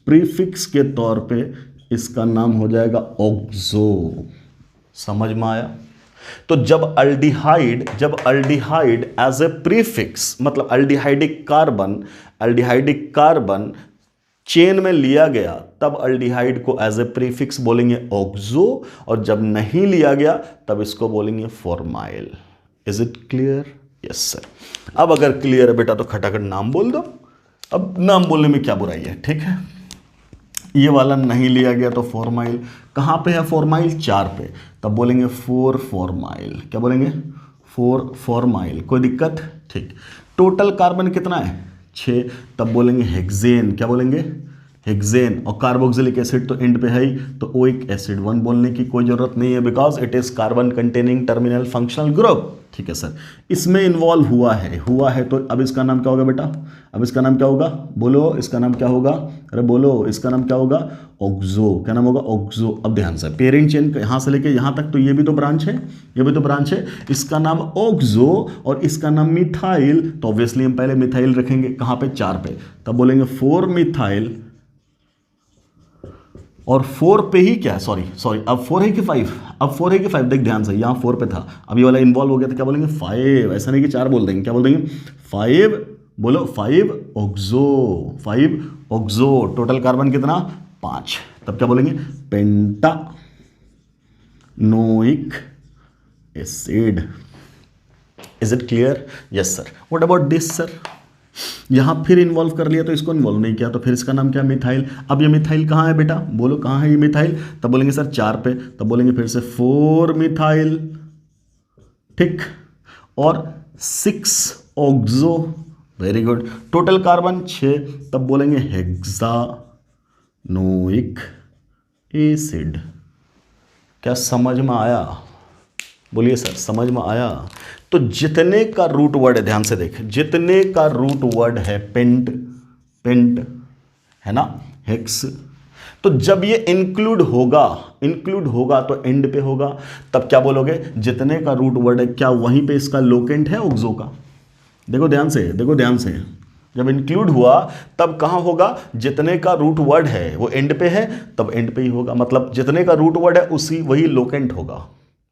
Speaker 1: प्रीफिक्स के तौर पे इसका नाम हो जाएगा ऑक्सो। समझ में आया? तो जब अल्डिहाइड एज ए प्रीफिक्स, मतलब अल्डिहाइडिक कार्बन चेन में लिया गया, तब अल्डिहाइड को एज ए प्रीफिक्स बोलेंगे ऑक्सो, और जब नहीं लिया गया तब इसको बोलेंगे formyl. Is it clear? Yes sir. अब अगर क्लियर है बेटा तो खटाखट नाम बोल दो। अब नाम बोलने में क्या बुराई है? ठीक है, ये वाला नहीं लिया गया तो फॉर्माइल। कहाँ पे है फॉर्माइल? 4 पे, तब बोलेंगे 4 फॉर्माइल। क्या बोलेंगे? 4 फॉर्माइल। कोई दिक्कत? ठीक। टोटल कार्बन कितना है? 6, तब बोलेंगे हेक्सेन। क्या बोलेंगे? हेक्सेन। और कार्बोक्सिलिक एसिड तो एंड पे है ही, तो ओइक एसिड 1 बोलने की कोई जरूरत नहीं है, because it is carbon containing terminal functional group. ठीक है सर, इसमें इन्वॉल्व हुआ है तो अब इसका नाम क्या होगा बेटा? अब इसका नाम क्या होगा? बोलो, इसका नाम क्या होगा? अरे बोलो, इसका नाम क्या होगा? ऑक्सो। क्या नाम होगा? ऑक्सो। अब ध्यान से, पेरेंट चेन यहां से लेके यहां तक तो ये भी तो ब्रांच है, ये भी तो ब्रांच है। इसका नाम ऑक्सो और इसका नाम मिथाइल, तो ऑब्वियसली हम पहले मिथाइल रखेंगे। कहां पे? 4 पे, तब बोलेंगे 4 मिथाइल। और 4 पे ही क्या? सॉरी, अब 4 है कि 5? अब 4 है कि 5? देख ध्यान से, यहाँ 4 पे था, अब ये वाला इन्वॉल्व हो गया तो क्या बोलेंगे? 5। ऐसा नहीं कि 4 बोल देंगे, क्या बोल देंगे? 5। बोलो 5 ऑक्सो, 5 ऑक्सो। टोटल कार्बन कितना? 5। तब क्या बोलेंगे? Pentanoic acid. Is it clear? Yes sir. What about this sir? यहां फिर इन्वॉल्व कर लिया तो इसको इन्वॉल्व नहीं किया, तो फिर इसका नाम क्या? मिथाइल। अब ये मिथाइल कहां है बेटा? बोलो कहां है ये मिथाइल? तब बोलेंगे सर 4 पे, तब बोलेंगे फिर से 4 मिथाइल। ठीक। और 6 oxo. Very good. Total carbon 6, तब बोलेंगे हेक्सानोइक एसिड। क्या समझ में आया? बोलिए सर, समझ में आया? तो जितने का रूट वर्ड है, ध्यान से देख, जितने का रूट वर्ड है पेंट है ना, हेक्स, तो जब ये इंक्लूड होगा तो एंड पे होगा, तब क्या बोलोगे? जितने का रूट वर्ड है, क्या वहीं पे इसका लोकेंट है ऑक्सो का? देखो ध्यान से, जब इंक्लूड हुआ तब कहां होगा? जितने का रूट वर्ड है वो एंड पे है, तब एंड पे ही होगा, मतलब जितने का रूट वर्ड है वही लोकेंट होगा।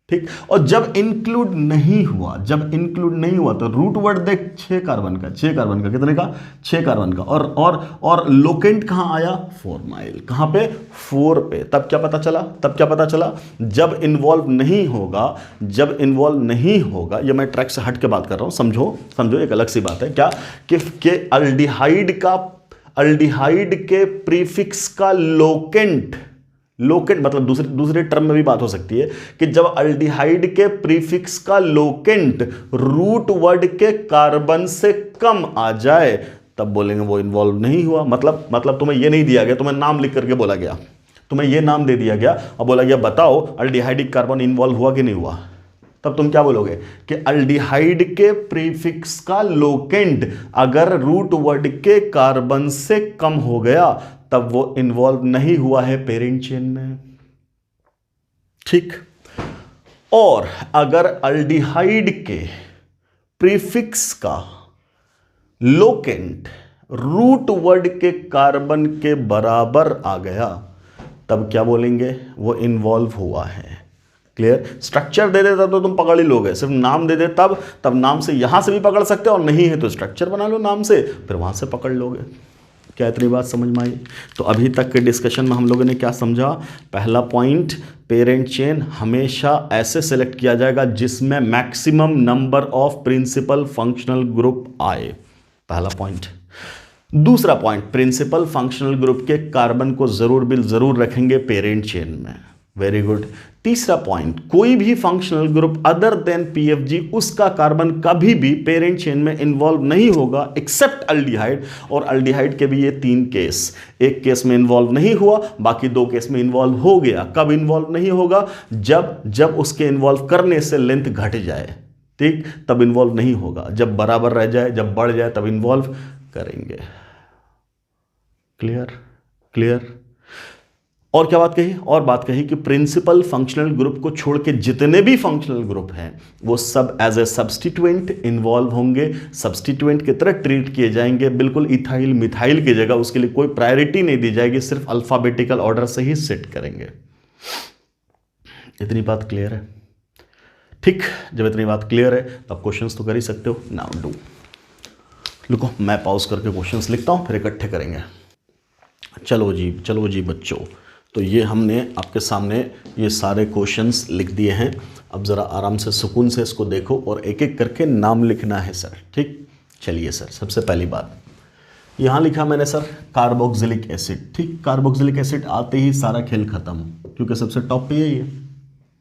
Speaker 1: ठीक। और जब इंक्लूड नहीं हुआ तो रूट वर्ड देख 6 कार्बन का, कितने का? 6 कार्बन का। और लोकेंट कहां आया? फॉर्माइल। कहां पे? 4 पे। तब क्या पता चला? जब इन्वॉल्व नहीं होगा, ये मैं ट्रैक से हट के बात कर रहा हूं, समझो एक अलग सी बात है। क्या? कि अल्डिहाइड के प्रीफिक्स का लोकेंट मतलब दूसरे टर्म में भी बात हो सकती है कि जब अल्डिहाइड के प्रीफिक्स का लोकेंट रूट वर्ड के कार्बन से कम आ जाए, तब बोलेंगे वो इन्वॉल्व नहीं हुआ। मतलब तुम्हें ये नहीं दिया गया, तुम्हें नाम लिख करके बोला गया, तुम्हें ये नाम दे दिया गया और बोला गया बताओ अल्डिहाइडिक कार्बन इन्वॉल्व हुआ कि नहीं हुआ, तब तुम क्या बोलोगे कि अल्डिहाइड के प्रीफिक्स का लोकेंट अगर रूट वर्ड के कार्बन से कम हो गया तब वो इन्वॉल्व नहीं हुआ है पेरेंट चेन में। ठीक। और अगर अल्डिहाइड के प्रीफिक्स का लोकेंट रूट वर्ड के कार्बन के बराबर आ गया तब क्या बोलेंगे, वो इन्वॉल्व हुआ है। क्लियर। स्ट्रक्चर दे देता तो तुम पकड़ ही लोगे, सिर्फ नाम दे दे तब नाम से यहां से भी पकड़ सकते हो, और नहीं है तो स्ट्रक्चर बना लो नाम से, फिर वहां से पकड़ लोगे। क्या इतनी बात समझ में आई? तो अभी तक के डिस्कशन में हम लोगों ने क्या समझा? पहला पॉइंट, पेरेंट चेन हमेशा ऐसे सेलेक्ट किया जाएगा जिसमें maximum number of principal functional group आए, पहला पॉइंट। दूसरा पॉइंट, प्रिंसिपल फंक्शनल ग्रुप के कार्बन को जरूर रखेंगे पेरेंट चेन में। Very good. तीसरा पॉइंट, कोई भी functional group other than PFG, उसका कार्बन कभी भी पेरेंट चेन में इन्वॉल्व नहीं होगा एक्सेप्ट अल्डिहाइड। और अल्डिहाइड के भी ये 3 केस, एक केस में इन्वॉल्व नहीं हुआ, बाकी 2 केस में इन्वॉल्व हो गया। कब इन्वॉल्व नहीं होगा? जब उसके इन्वॉल्व करने से लेंथ घट जाए, ठीक, तब इन्वॉल्व नहीं होगा। जब बराबर रह जाए, जब बढ़ जाए, तब इन्वॉल्व करेंगे। क्लियर। और क्या बात कही? और बात कही कि प्रिंसिपल फंक्शनल ग्रुप को छोड़ के जितने भी फंक्शनल ग्रुप हैं वो सब एज ए सब्स्टिट्यूएंट इन्वॉल्व होंगे, सब्स्टिट्यूएंट की तरह ट्रीट किए जाएंगे, बिल्कुल इथाइल मिथाइल की जगह उसके लिए कोई प्रायोरिटी नहीं दी जाएगी, सिर्फ अल्फाबेटिकल ऑर्डर से ही सेट करेंगे। इतनी बात क्लियर है? ठीक, जब इतनी बात क्लियर है तो आप क्वेश्चंस तो कर ही सकते हो। Now do. रुको, मैं पॉज करके क्वेश्चंस लिखता हूं, फिर इकट्ठे करेंगे। चलो जी बच्चों, तो ये हमने आपके सामने ये सारे क्वेश्चंस लिख दिए हैं। अब ज़रा आराम से सुकून से इसको देखो और एक एक करके नाम लिखना है सर, ठीक। चलिए सर, सबसे पहली बात यहाँ लिखा मैंने सर कार्बोक्सिलिक एसिड, ठीक। कार्बोक्सिलिक एसिड आते ही सारा खेल खत्म, क्योंकि सबसे टॉप पे यही है,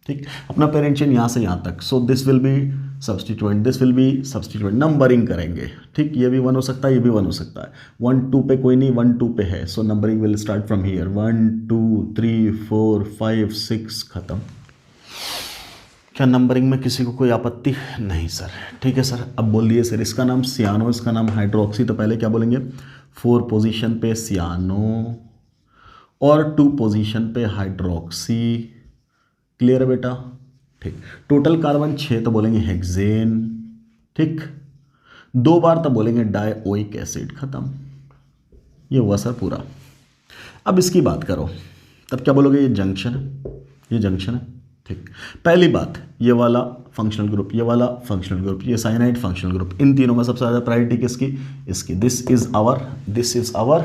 Speaker 1: ठीक। अपना पेरेंट चेन यहाँ से यहाँ तक, so this will be substituent, this will be substituent. Numbering करेंगे, ठीक। ये भी 1 हो सकता है, ये भी 1 हो सकता है। 1 2 पे कोई नहीं, 1 2 पे है, so numbering will start from here. 1 2 3 4 5 6 खत्म। क्या नंबरिंग में किसी को कोई आपत्ति? नहीं सर, ठीक है सर। अब बोलिए सर, इसका नाम सियानो, इसका नाम हाइड्रोक्सी, तो पहले क्या बोलेंगे? 4 पोजीशन पे सियानो और 2 पोजीशन पे हाइड्रोक्सी। क्लियर है बेटा? ठीक। टोटल कार्बन 6 तो बोलेंगे हेक्सेन, ठीक। 2 बार तो बोलेंगे डाइओइक एसिड, खत्म। ये हुआ सर पूरा। अब इसकी बात करो, तब क्या बोलोगे? ये जंक्शन है, ये जंक्शन है, ठीक। पहली बात, ये वाला फंक्शनल ग्रुप, ये वाला फंक्शनल ग्रुप, ये साइनाइड फंक्शनल ग्रुप, इन तीनों में सबसे ज़्यादा प्रायोरिटी किसकी? इसकी। दिस इज आवर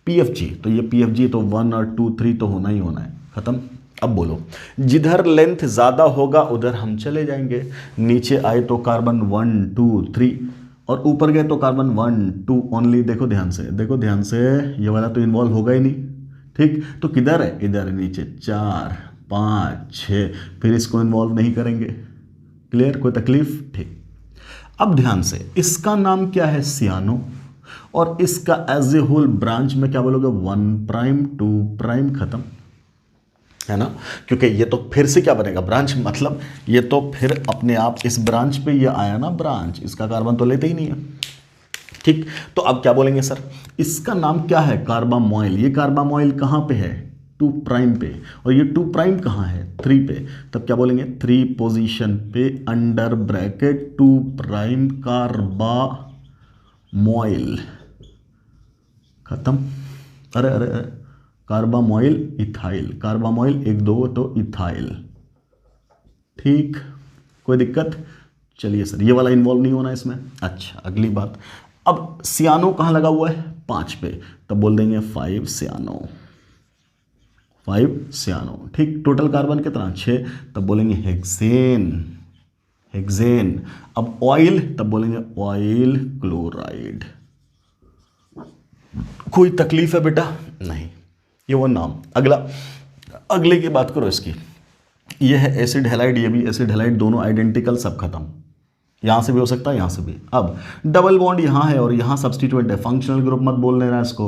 Speaker 1: पीएफजी, तो ये पीएफजी तो 1 और 2 3 तो होना ही होना है, खत्म। अब बोलो, जिधर लेंथ ज़्यादा होगा उधर हम चले जाएंगे। नीचे आए तो कार्बन 1 2 3, और ऊपर गए तो कार्बन 1 2 ओनली। देखो ध्यान से, ये वाला तो इन्वॉल्व होगा ही नहीं, ठीक। तो किधर है? इधर नीचे 4 5 6, फिर इसको इन्वॉल्व नहीं करेंगे। क्लियर? कोई तकलीफ? ठीक। अब ध्यान से, इसका नाम क्या है? सियानो, और इसका एज ए होल ब्रांच में क्या बोलोगे? 1 प्राइम 2 प्राइम, खत्म, है ना। क्योंकि ये तो फिर से क्या बनेगा? ब्रांच, मतलब ये तो फिर अपने आप इस ब्रांच पे ये आया ना ब्रांच, इसका कार्बन तो लेते ही नहीं है, ठीक। तो अब क्या बोलेंगे सर? इसका नाम क्या है? कार्बामोइल। ये कार्बामोइल कहाँ पे है? 2 प्राइम पे, और ये 2 प्राइम कहाँ है? 3 पे। तब क्या बोलेंगे? 3 पोजीशन पे अंडर ब्रैकेट 2 प्राइम कार्बामोइल, खत्म। अरे कार्बामोइल इथाइल, कार्बामोइल 1 2 तो इथाइल, ठीक। कोई दिक्कत? चलिए सर, ये वाला इन्वॉल्व नहीं होना इसमें। अच्छा, अगली बात, अब सियानो कहाँ लगा हुआ है? 5 पे, तब बोल देंगे 5 सियानो, 5 सियानो, ठीक। टोटल कार्बन कितना? 6, तब बोलेंगे हेक्सेन। अब ऑयल, तब बोलेंगे ऑयल क्लोराइड। कोई तकलीफ है बेटा? नहीं, ये वो नाम। अगले की बात करो इसकी, ये है एसिड हैलाइड, ये भी एसिड हैलाइड, दोनों आइडेंटिकल, सब खत्म। यहां से भी हो सकता है, यहां से भी। अब डबल बॉन्ड यहां है और यहां सब्स्टिट्यूएंट है, फंक्शनल ग्रुप मत बोल लेना इसको।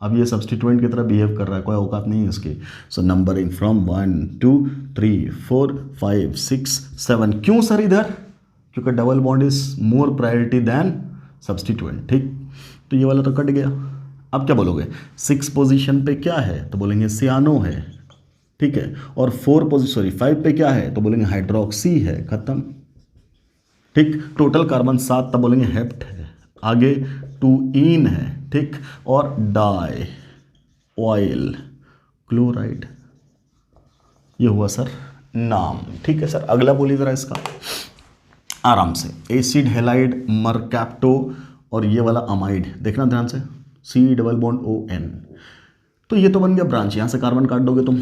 Speaker 1: अब ये सब्स्टिट्यूएंट की तरह बिहेव कर रहा है, कोई औकात नहीं है इसकी। सो नंबरिंग फ्रॉम 1 2 3 4 5 6 7। क्यों सर इधर? क्योंकि double bond is more priority than substituent, ठीक। तो ये वाला तो कट गया। अब क्या बोलोगे? 6 पोजीशन पे क्या है? तो बोलेंगे सियानो है, ठीक है। और 5 पे क्या है? तो बोलेंगे हाइड्रोक्सी है, खत्म, ठीक। टोटल कार्बन 7, तब बोलेंगे हेप्ट है। आगे 2 इन है, ठीक। और डाई ऑयल क्लोराइड, ये हुआ सर नाम। ठीक है सर, अगला बोलिए ज़रा इसका आराम से। एसिड हेलाइड, मरकैप्टो और ये वाला अमाइड, देखना ध्यान से, C∩ON। तो ये तो बन गया ब्रांच, यहाँ से कार्बन काट दोगे तुम,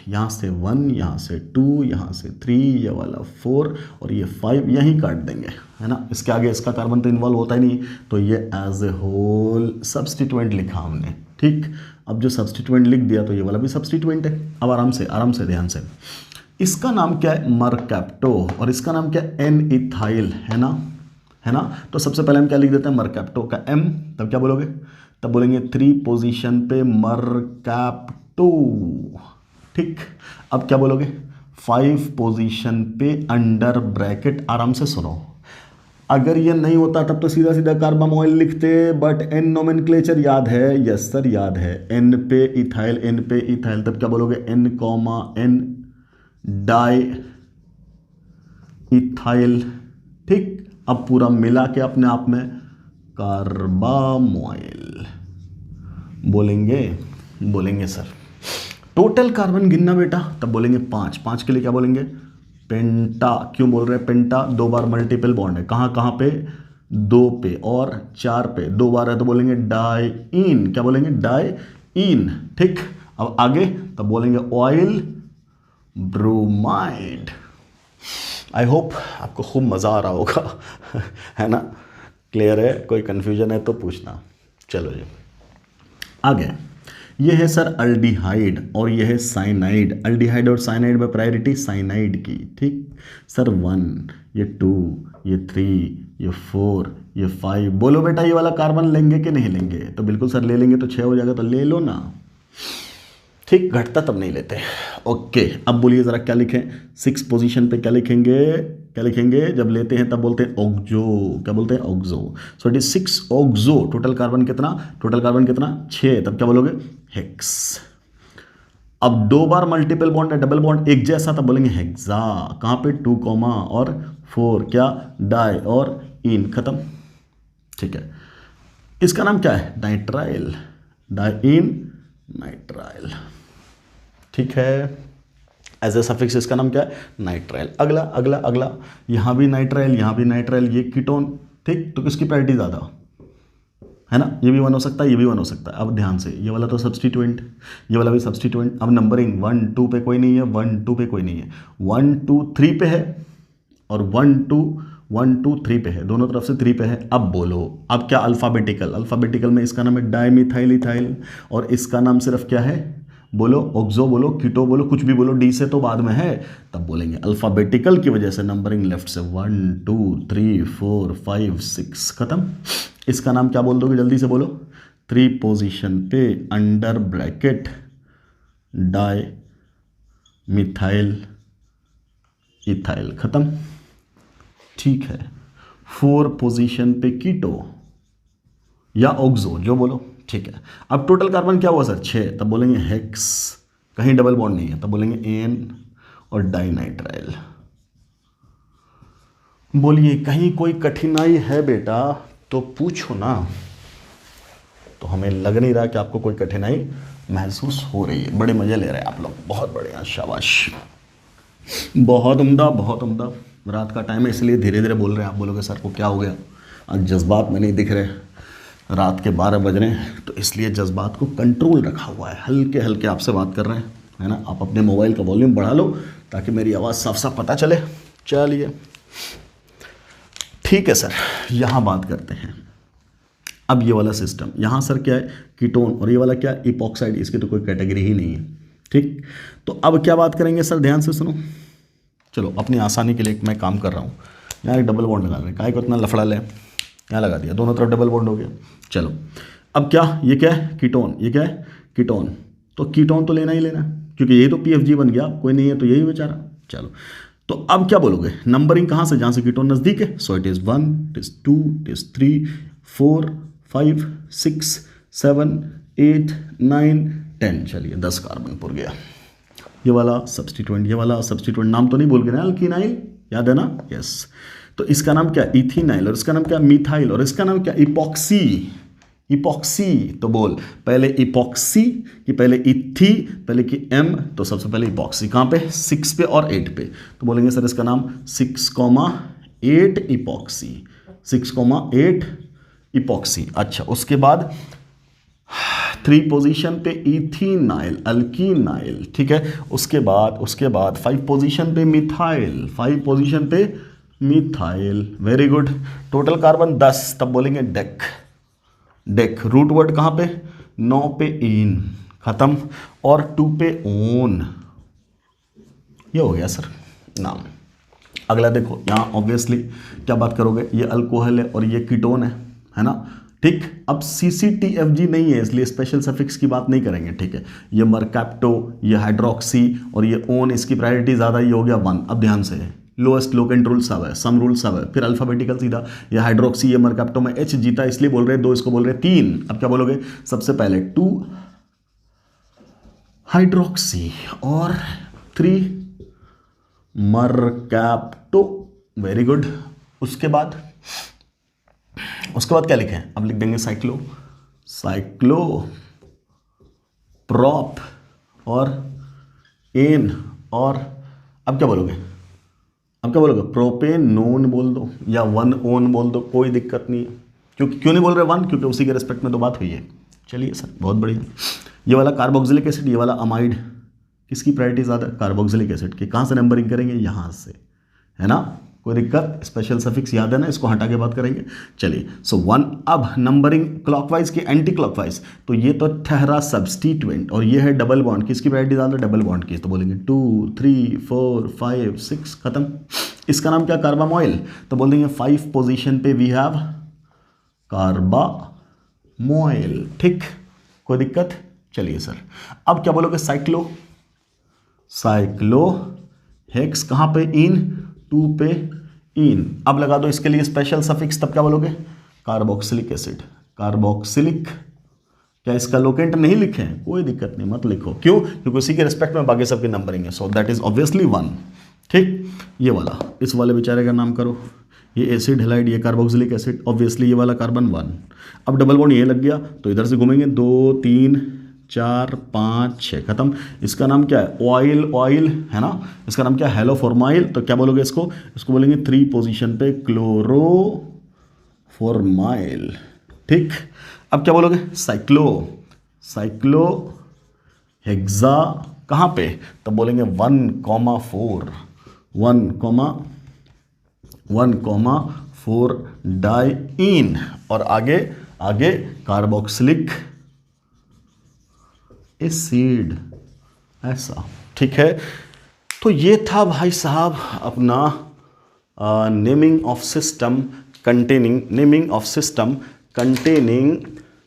Speaker 1: यहाँ से 1, यहाँ से 2, यहाँ से 3, ये वाला 4 और ये 5 यहीं काट देंगे, है ना। इसके आगे इसका कार्बन तो इन्वॉल्व होता ही नहीं, तो ये एज ए होल सब्सटीट्यूएंट लिखा हमने। ठीक, अब जो सब्सटीट्यूएंट लिख दिया तो ये वाला भी सब्सटीट्यूएंट है। अब आराम से ध्यान से, इसका नाम क्या है, मरकैप्टो, और इसका नाम क्या है, एन इथाइल, है ना। तो सबसे पहले हम क्या लिख देते हैं, मरकैप्टो का M, तब क्या बोलोगे, तब बोलेंगे 3 पोजीशन पे मरकैप्टो। ठीक, अब क्या बोलोगे, 5 पोजीशन पे अंडर ब्रैकेट। आराम से सुनो, अगर ये नहीं होता तब तो सीधा सीधा कार्बामोइल लिखते, बट एन नोमेनक्लेचर याद है, यस सर याद है, एन पे इथाइल, तब क्या बोलोगे, N, डाई इथाइल। ठीक, अब पूरा मिला के अपने आप में कार्बामोइल बोलेंगे सर। टोटल कार्बन गिनना बेटा, तब बोलेंगे 5 के लिए क्या बोलेंगे, पेंटा। क्यों बोल रहे हैं पेंटा, 2 बार मल्टीपल बॉन्ड है, कहाँ पे, 2 पे और 4 पे, 2 बार है तो बोलेंगे डाईन, क्या बोलेंगे, डाईन। ठीक, अब आगे तब बोलेंगे ऑयल ब्रोमाइड। आई होप आपको खूब मज़ा आ रहा होगा है ना, क्लियर है, कोई कन्फ्यूजन है तो पूछना। चलो जी आगे, ये है सर अल्डिहाइड और ये है साइनाइड। अल्डिहाइड और साइनाइड में प्रायोरिटी साइनाइड की। ठीक सर, 1, ये 2, ये 3, ये 4, ये 5। बोलो बेटा ये वाला कार्बन लेंगे कि नहीं लेंगे, तो बिल्कुल सर ले लेंगे, तो 6 हो जाएगा, तो ले लो ना। ठीक, घटता तब नहीं लेते। ओके, अब बोलिए ज़रा क्या लिखें, 6 पोजीशन पे क्या लिखेंगे, जब लेते हैं तब बोलते हैं ऑक्जो। क्या बोलते हैं, oxo. So it is 6 oxo. Total carbon कितना, 6, तब क्या बोलोगे, हेक्स। अब 2 बार मल्टीपल बॉन्ड है, डबल बॉन्ड एक जैसा, तब बोलेंगे हेक्सा। कहाँ पे, 2, और 4, क्या, डाई और इन, खत्म। ठीक है, इसका नाम क्या है, नाइट्राइल, डाईन नाइट्राइल। ठीक है, एज ए सफिक्स इसका नाम क्या है, नाइट्राइल। अगला, यहाँ भी नाइट्राइल, ये कीटोन। ठीक, तो किसकी प्रायोरिटी ज़्यादा है ना, ये भी 1 हो सकता है, ये भी 1 हो सकता है। अब ध्यान से, ये वाला तो सब्सटीट्यूएंट, ये वाला भी सब्सटीट्यूएंट। अब नंबरिंग 1, 2 पे कोई नहीं है, 1, 2 पे कोई नहीं है, 1, 2, 3 पे है, और 1, 2, 3 पे है, दोनों तरफ से 3 पे है। अब बोलो, अब क्या, अल्फ़ाबेटिकल में इसका नाम है डाईमिथाइल इथाइल, और इसका नाम सिर्फ क्या है, बोलो ऑक्सो, बोलो कीटो, बोलो कुछ भी बोलो, डी से तो बाद में है, तब बोलेंगे अल्फ़ाबेटिकल की वजह से नंबरिंग लेफ्ट से 1, 2, 3, 4, 5, 6, खत्म। इसका नाम क्या बोल दोगे, जल्दी से बोलो, 3 पोजीशन पे under bracket di methyl ethyl, खत्म। ठीक है, 4 पोजीशन पे कीटो या ऑक्सो, जो बोलो। ठीक है, अब टोटल कार्बन क्या हुआ सर, 6, तब बोलेंगे हेक्स, कहीं डबल बॉन्ड नहीं है, तब बोलेंगे एन और डाइनाइट्राइल। बोलिए कहीं कोई कठिनाई है बेटा तो पूछो ना, तो हमें लग नहीं रहा कि आपको कोई कठिनाई महसूस हो रही है। बड़े मज़े ले रहे हैं आप लोग, बहुत बढ़िया, शाबाश, बहुत उम्दा। रात का टाइम है इसलिए धीरे धीरे बोल रहे हैं। आप बोलोगे सर को क्या हो गया, आज जज्बात में नहीं दिख रहे, रात के 12 बज रहे हैं, तो इसलिए जज्बात को कंट्रोल रखा हुआ है, हल्के हल्के आपसे बात कर रहे हैं, है ना। आप अपने मोबाइल का वॉल्यूम बढ़ा लो ताकि मेरी आवाज़ साफ साफ पता चले। चलिए ठीक है सर, यहाँ बात करते हैं। अब ये वाला सिस्टम, यहाँ सर क्या है, कीटोन, और ये वाला क्या है, इपॉक्साइड, इसकी तो कोई कैटेगरी ही नहीं है। ठीक, तो अब क्या बात करेंगे सर, ध्यान से सुनो। चलो अपनी आसानी के लिए मैं काम कर रहा हूँ, यहाँ एक डबल बॉन्ड लगा रहे हैं, काहे को इतना लफड़ा लें, यहाँ लगा दिया, दोनों तरफ डबल बॉन्ड हो गया। चलो अब क्या, ये क्या है, कीटोन, ये क्या है, कीटोन, तो कीटोन तो लेना ही लेना, क्योंकि यही तो PFG बन गया, कोई नहीं है तो यही बेचारा। चलो तो अब क्या बोलोगे, नंबरिंग कहाँ से, जहाँ से कीटोन नज़दीक है। So it is 1, it is 2, it is 3, 4, 5, 6, 7, 8, 9, 10। चलिए 10 कार्बन पुर गया। ये वाला सब्सटीट्यूएंट, ये वाला सब्सटीट्यूएंट, नाम तो नहीं बोल गए ना, अल्कीनाइल, याद है ना, यस। तो इसका नाम क्या, इथेनाइल, और इसका नाम क्या, मिथाइल, और इसका नाम क्या, इपॉक्सी। इपॉक्सी, तो बोल पहले इपॉक्सी कि पहले इथी, पहले की एम, तो सबसे पहले इपॉक्सी कहाँ पे, 6 पे और 8 पे, तो बोलेंगे सर इसका नाम 6,8 इपॉक्सी, 6,8 इपॉक्सी। अच्छा उसके बाद 3 पोजीशन पे इथीनाइल, अल्कीनाइल, ठीक है। उसके बाद 5 पोजीशन पे मिथाइल, 5 पोजीशन पे methyl, very good. Total carbon 10, तब बोलेंगे डेक, डेक। रूट वर्ड कहाँ पे, 9 पे इन, खत्म, और 2 पे ओन, ये हो गया सर नाम। अगला देखो, यहाँ ऑब्वियसली क्या बात करोगे, ये अल्कोहल है और ये कीटोन है ना, ठीक। अब CCTFG नहीं है इसलिए स्पेशल सफिक्स की बात नहीं करेंगे, ठीक है। ये मरकैप्टो, ये हाइड्रोक्सी और ये ओन, इसकी प्रायोरिटी ज़्यादा, ये हो गया 1। अब ध्यान से, लोएस्ट लोकेंट रूल सब है, सम रूल सब है, फिर अल्फाबेटिकल सीधा, ये हाइड्रोक्सी, ये मरकैप्टो में H जीता इसलिए बोल रहे हैं 2, इसको बोल रहे हैं 3। अब क्या बोलोगे, सबसे पहले 2 हाइड्रोक्सी और 3 मरकैप्टो, वेरी गुड। उसके बाद क्या लिखें, अब लिख देंगे साइक्लो, साइक्लो प्रॉप और एन, और अब क्या बोलोगे, प्रोपेनोन बोल दो या 1 ओन बोल दो, कोई दिक्कत नहीं है। क्यों नहीं बोल रहे 1, क्योंकि उसी के रेस्पेक्ट में तो बात हुई है। चलिए सर बहुत बढ़िया। ये वाला कार्बोक्सिलिक एसिड, ये वाला अमाइड, किसकी प्रायोरिटी ज़्यादा, कार्बोक्सिलिक एसिड की। कहाँ से नंबरिंग करेंगे, यहाँ से, है ना, कोई दिक्कत, स्पेशल सफिक्स याद है ना, इसको हटा के बात करेंगे। चलिए सो 1। अब नंबरिंग क्लॉकवाइज की एंटी क्लॉकवाइज, तो ये तो ठहरा सब्स्टिट्यूएंट और ये है डबल बॉन्ड, किसकी प्रायोरिटी ज़्यादा, डबल बॉन्ड की, तो बोलेंगे 2, 3, 4, 5, 6, खत्म। इसका नाम क्या, कार्बामोइल, तो बोल देंगे 5 पोजीशन पे वी हैव कार्बामोइल, ठीक, कोई दिक्कत। चलिए सर अब क्या बोलोगे, साइक्लो, साइक्लो हेक्स कहाँ पे, इन, 2 पे इन। अब लगा दो इसके लिए स्पेशल सफिक्स, तब क्या बोलोगे, कार्बोक्सिलिक एसिड, कार्बोक्सिलिक। क्या इसका लोकेंट नहीं लिखे हैं, कोई दिक्कत नहीं, मत लिखो, क्यों, क्योंकि उसी के रिस्पेक्ट में बाकी सबकी नंबरिंग है, सो दैट इज ऑब्वियसली 1, ठीक। ये वाला, इस वाले बेचारे का नाम करो, ये एसिड हेलाइड, ये कार्बोक्सिलिक एसिड, ऑब्वियसली ये वाला कार्बन 1। अब डबल बॉन्ड ये लग गया तो इधर से घूमेंगे, 2, 3, 4, 5, 6, खत्म। इसका नाम क्या है, ऑयल है ना, इसका नाम क्या है, हेलोफॉर्माइल, तो क्या बोलोगे इसको बोलेंगे 3 पोजीशन पे क्लोरोफॉर्माइल, ठीक। अब क्या बोलोगे, साइक्लो हेक्सा कहाँ पे, तो बोलेंगे 1,4 डाइईन, और आगे कार्बोक्सिलिक एसिड, ऐसा, ठीक है। तो ये था भाई साहब अपना naming of system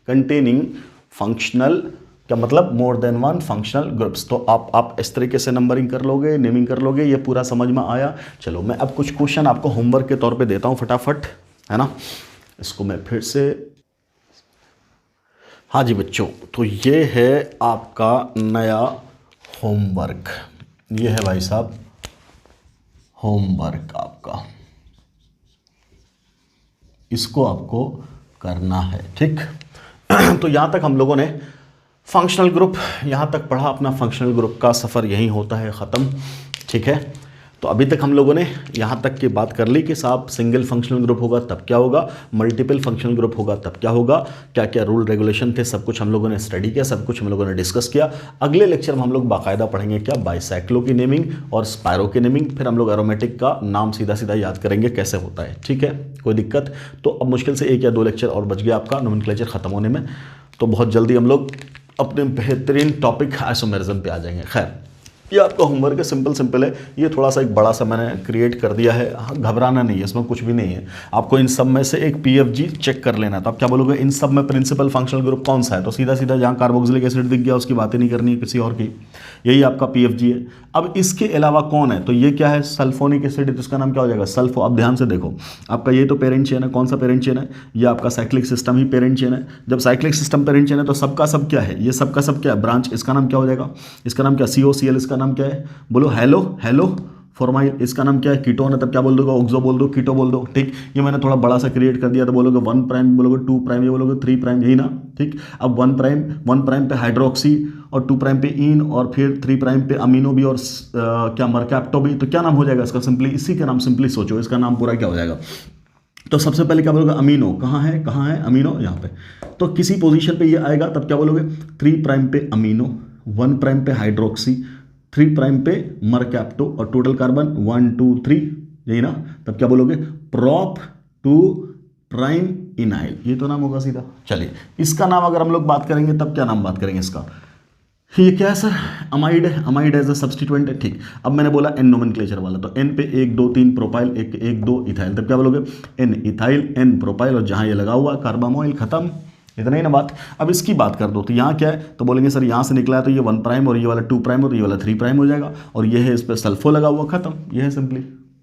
Speaker 1: containing functional, क्या मतलब, मोर देन 1 फंक्शनल ग्रुप्स। तो आप इस तरीके से नंबरिंग कर लोगे, नेमिंग कर लोगे, ये पूरा समझ में आया। चलो मैं अब कुछ क्वेश्चन आपको होमवर्क के तौर पे देता हूँ फटाफट, है ना। इसको मैं फिर से, हाँ जी बच्चों, तो ये है आपका नया होमवर्क, ये है भाई साहब होमवर्क आपका, इसको आपको करना है, ठीक। तो यहाँ तक हम लोगों ने फंक्शनल ग्रुप यहाँ तक पढ़ा, अपना फंक्शनल ग्रुप का सफ़र यहीं होता है ख़त्म, ठीक है। तो अभी तक हम लोगों ने यहाँ तक की बात कर ली कि साहब सिंगल फंक्शनल ग्रुप होगा तब क्या होगा, मल्टीपल फंक्शनल ग्रुप होगा तब क्या होगा, क्या क्या रूल रेगुलेशन थे, सब कुछ हम लोगों ने स्टडी किया, सब कुछ हम लोगों ने डिस्कस किया। अगले लेक्चर में हम लोग बाकायदा पढ़ेंगे क्या, बाइसाइक्लो की नेमिंग और स्पायरो की नेमिंग, फिर हम लोग एरोमेटिक का नाम सीधा सीधा याद करेंगे कैसे होता है, ठीक है, कोई दिक्कत। तो अब मुश्किल से 1 या 2 लेक्चर और बच गया आपका नोमेनक्लेचर ख़त्म होने में, तो बहुत जल्दी हम लोग अपने बेहतरीन टॉपिक आइसोमेरिज्म पे आ जाएंगे। खैर ये आपका होमवर्क है, सिंपल है, ये थोड़ा सा एक बड़ा सा मैंने क्रिएट कर दिया है, घबराना नहीं है, इसमें कुछ भी नहीं है। आपको इन सब में से एक PFG चेक कर लेना है, तो आप क्या बोलोगे, इन सब में प्रिंसिपल फंक्शनल ग्रुप कौन सा है, तो सीधा सीधा जहाँ कार्बोक्सिलिक एसिड दिख गया उसकी बातें नहीं करनी है किसी और की, यही आपका PFG है। अब इसके अलावा कौन है, तो ये क्या है, सल्फोनिक एसिड, तो इसका नाम क्या हो जाएगा, सल्फो। अब ध्यान से देखो, आपका ये तो पेरेंट चेन है, कौन सा पेरेंट चेन है, ये आपका साइक्लिक सिस्टम ही पेरेंट चेन है। जब साइक्लिक सिस्टम पेरेंट चेन है तो सबका सब क्या है, ये सबका सब क्या है, ब्रांच, इसका नाम क्या हो जाएगा, इसका नाम क्या, COCl, इसका नाम क्या है, बोलो हेलो फॉर्माइल, इसका नाम क्या है, कीटोन है, तब क्या बोल दोगे, ऑक्सो बोल दो, कीटो बोल दो। ठीक, ये मैंने थोड़ा बड़ा सा क्रिएट कर दिया, तो बोलोगे 1 प्राइम, बोलोगे 2 प्राइम, ये बोलोगे 3 प्राइम, यही ना। ठीक, अब 1 प्राइम पे हाइड्रोक्सी और 2 प्राइम पे इन और फिर 3 प्राइम पे अमीनो भी और क्या मरकैप्टो भी, तो क्या नाम हो जाएगा इसका, सिंपली इसी का नाम सिंपली सोचो, इसका नाम पूरा क्या हो जाएगा। तो सबसे पहले क्या बोलोगे, अमीनो कहाँ है अमीनो यहाँ पे, तो किसी पोजीशन पे ये आएगा, तब क्या बोलोगे 3 प्राइम पे अमीनो, 1 प्राइम पे हाइड्रोक्सी, 3 प्राइम पे मरकैप्टो और टोटल कार्बन 1 2 3, यही ना। तब क्या बोलोगे, प्रोप 2 प्राइम इनाइल, ये तो नाम होगा सीधा। चलिए, इसका नाम अगर हम लोग बात करेंगे तब क्या नाम बात करेंगे इसका, ये क्या है सर, अमाइड है, अमाइड एज अ सब्सटीट्यूएंट है। ठीक, अब मैंने बोला एन नोमेनक्लेचर वाला, तो एन पे 1 2 3 प्रोपाइल, 1 2 इथाइल, तब क्या बोलोगे एन इथाइल, एन प्रोपाइल, और जहां ये लगा हुआ कार्बामोइल, खत्म, इतना ही ना बात। अब इसकी बात कर दो, तो यहाँ क्या है, तो बोलेंगे सर यहाँ से निकला है तो ये 1 प्राइम और ये वाला 2 प्राइम और ये वाला 3 प्राइम हो जाएगा, और ये है इस पर सल्फो लगा हुआ, खत्म, ये है सिंपली।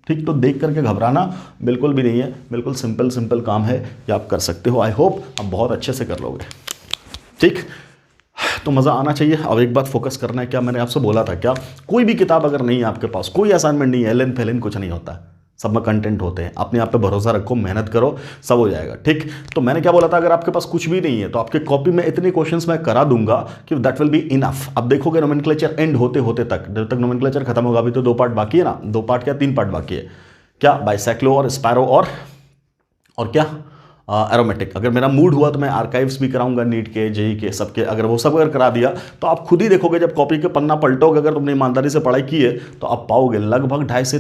Speaker 1: ठीक, तो देख करके घबराना बिल्कुल भी नहीं है, बिल्कुल सिंपल काम है, ये आप कर सकते हो। आई होप आप बहुत अच्छे से कर लोगे। ठीक, तो मज़ा आना चाहिए। अब एक बात फोकस करना है, क्या मैंने आपसे बोला था, क्या कोई भी किताब अगर नहीं है आपके पास, कोई असाइनमेंट नहीं है, एलन फेलन कुछ नहीं होता है, सब में कंटेंट होते हैं, अपने आप पे भरोसा रखो, मेहनत करो, सब हो जाएगा। ठीक, तो मैंने क्या बोला था, अगर आपके पास कुछ भी नहीं है तो आपके कॉपी में इतने क्वेश्चंस मैं करा दूंगा कि दैट विल बी इनफ। अब देखोगे नोमेनक्लेचर एंड होते होते तक, जब तक नोमेनक्लेचर खत्म होगा, अभी तो 2 पार्ट बाकी है ना, 2 पार्ट क्या 3 पार्ट बाकी है, क्या बाइसाइक्लो और स्पैरो और क्या एरोमेटिक। अगर मेरा मूड हुआ तो मैं आर्काइव्स भी कराऊंगा, नीट के, जेई के, सबके, अगर वो सब अगर करा दिया तो आप खुद ही देखोगे, जब कॉपी के पन्ना पलटोगे, अगर तुमने ईमानदारी से पढ़ाई की है तो आप पाओगे लगभग 250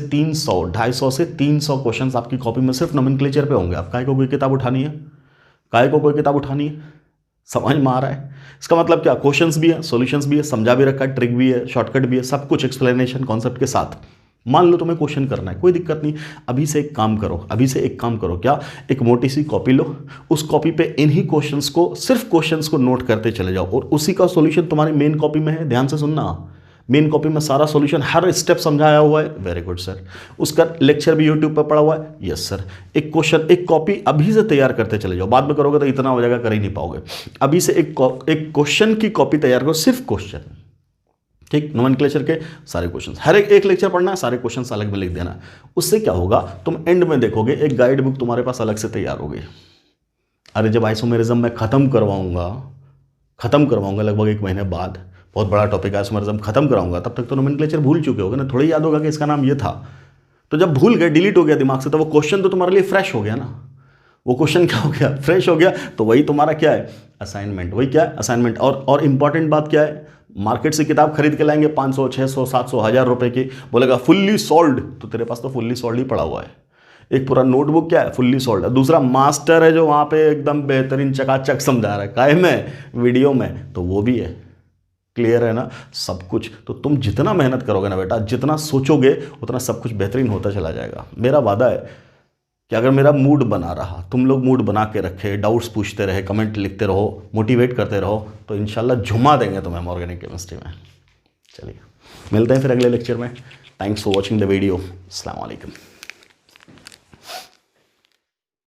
Speaker 1: से 300 क्वेश्चन आपकी कॉपी में सिर्फ नोमेनक्लेचर पे होंगे। आप काहे को कोई किताब उठानी है, काहे को कोई किताब उठानी है, समझ में आ रहा है। इसका मतलब क्या, क्वेश्चंस भी है, सॉल्यूशंस भी है, समझा भी रखा है, ट्रिक भी है, शॉर्टकट भी है, सब कुछ एक्सप्लेनेशन कॉन्सेप्ट के साथ। मान लो तुम्हें क्वेश्चन करना है, कोई दिक्कत नहीं, अभी से एक काम करो, क्या, एक मोटी सी कॉपी लो, उस कॉपी पे इन्हीं क्वेश्चंस को, सिर्फ क्वेश्चंस को नोट करते चले जाओ, और उसी का सॉल्यूशन तुम्हारी मेन कॉपी में है। ध्यान से सुनना, मेन कॉपी में सारा सॉल्यूशन, हर स्टेप समझाया हुआ है। वेरी गुड सर, उसका लेक्चर भी यूट्यूब पर पड़ा हुआ है। यस सर, एक क्वेश्चन, एक कॉपी अभी से तैयार करते चले जाओ, बाद में करोगे तो इतना हो जाएगा, कर ही नहीं पाओगे। अभी से एक क्वेश्चन की कॉपी तैयार करो, सिर्फ क्वेश्चन। ठीक, नोमेनक्लेचर के सारे क्वेश्चंस, हर एक लेक्चर पढ़ना है, सारे क्वेश्चंस अलग में लिख देना। उससे क्या होगा, तुम एंड में देखोगे एक गाइड बुक तुम्हारे पास अलग से तैयार होगी। अरे जब आइसोमेरिज्म मैं खत्म करवाऊंगा लगभग 1 महीने बाद, बहुत बड़ा टॉपिक है आइसोमेरिज्म, खत्म कराऊंगा, तब तक तो नोमेनक्लेचर भूल चुके होगे ना, थोड़ा याद होगा कि इसका नाम ये था। तो जब भूल गए, डिलीट हो गया दिमाग से, तो वो क्वेश्चन तो तुम्हारे लिए फ्रेश हो गया ना, वो क्वेश्चन क्या हो गया, फ्रेश हो गया, तो वही तुम्हारा क्या है, असाइनमेंट, वही क्या है, असाइनमेंट। और इंपॉर्टेंट बात क्या है, मार्केट से किताब खरीद के लाएंगे 500 600 700 1000 रुपए की, बोलेगा फुल्ली सॉल्ड, तो तेरे पास तो फुल्ली सॉल्ड ही पड़ा हुआ है। एक पूरा नोटबुक क्या है, फुल्ली सॉल्ड है। दूसरा मास्टर है जो वहाँ पे एकदम बेहतरीन चकाचक समझा रहा है, काहे में, वीडियो में, तो वो भी है। क्लियर है ना सब कुछ। तो तुम जितना मेहनत करोगे ना बेटा, जितना सोचोगे, उतना सब कुछ बेहतरीन होता चला जाएगा। मेरा वादा है कि अगर मेरा मूड बना रहा, तुम लोग मूड बना के रखे, डाउट्स पूछते रहे, कमेंट लिखते रहो, मोटिवेट करते रहो, तो इंशाल्लाह झुमा देंगे तुम्हें ऑर्गेनिक केमिस्ट्री में। चलिए, मिलते हैं फिर अगले लेक्चर में। Thanks for watching the video. अस्सलाम वालेकुम।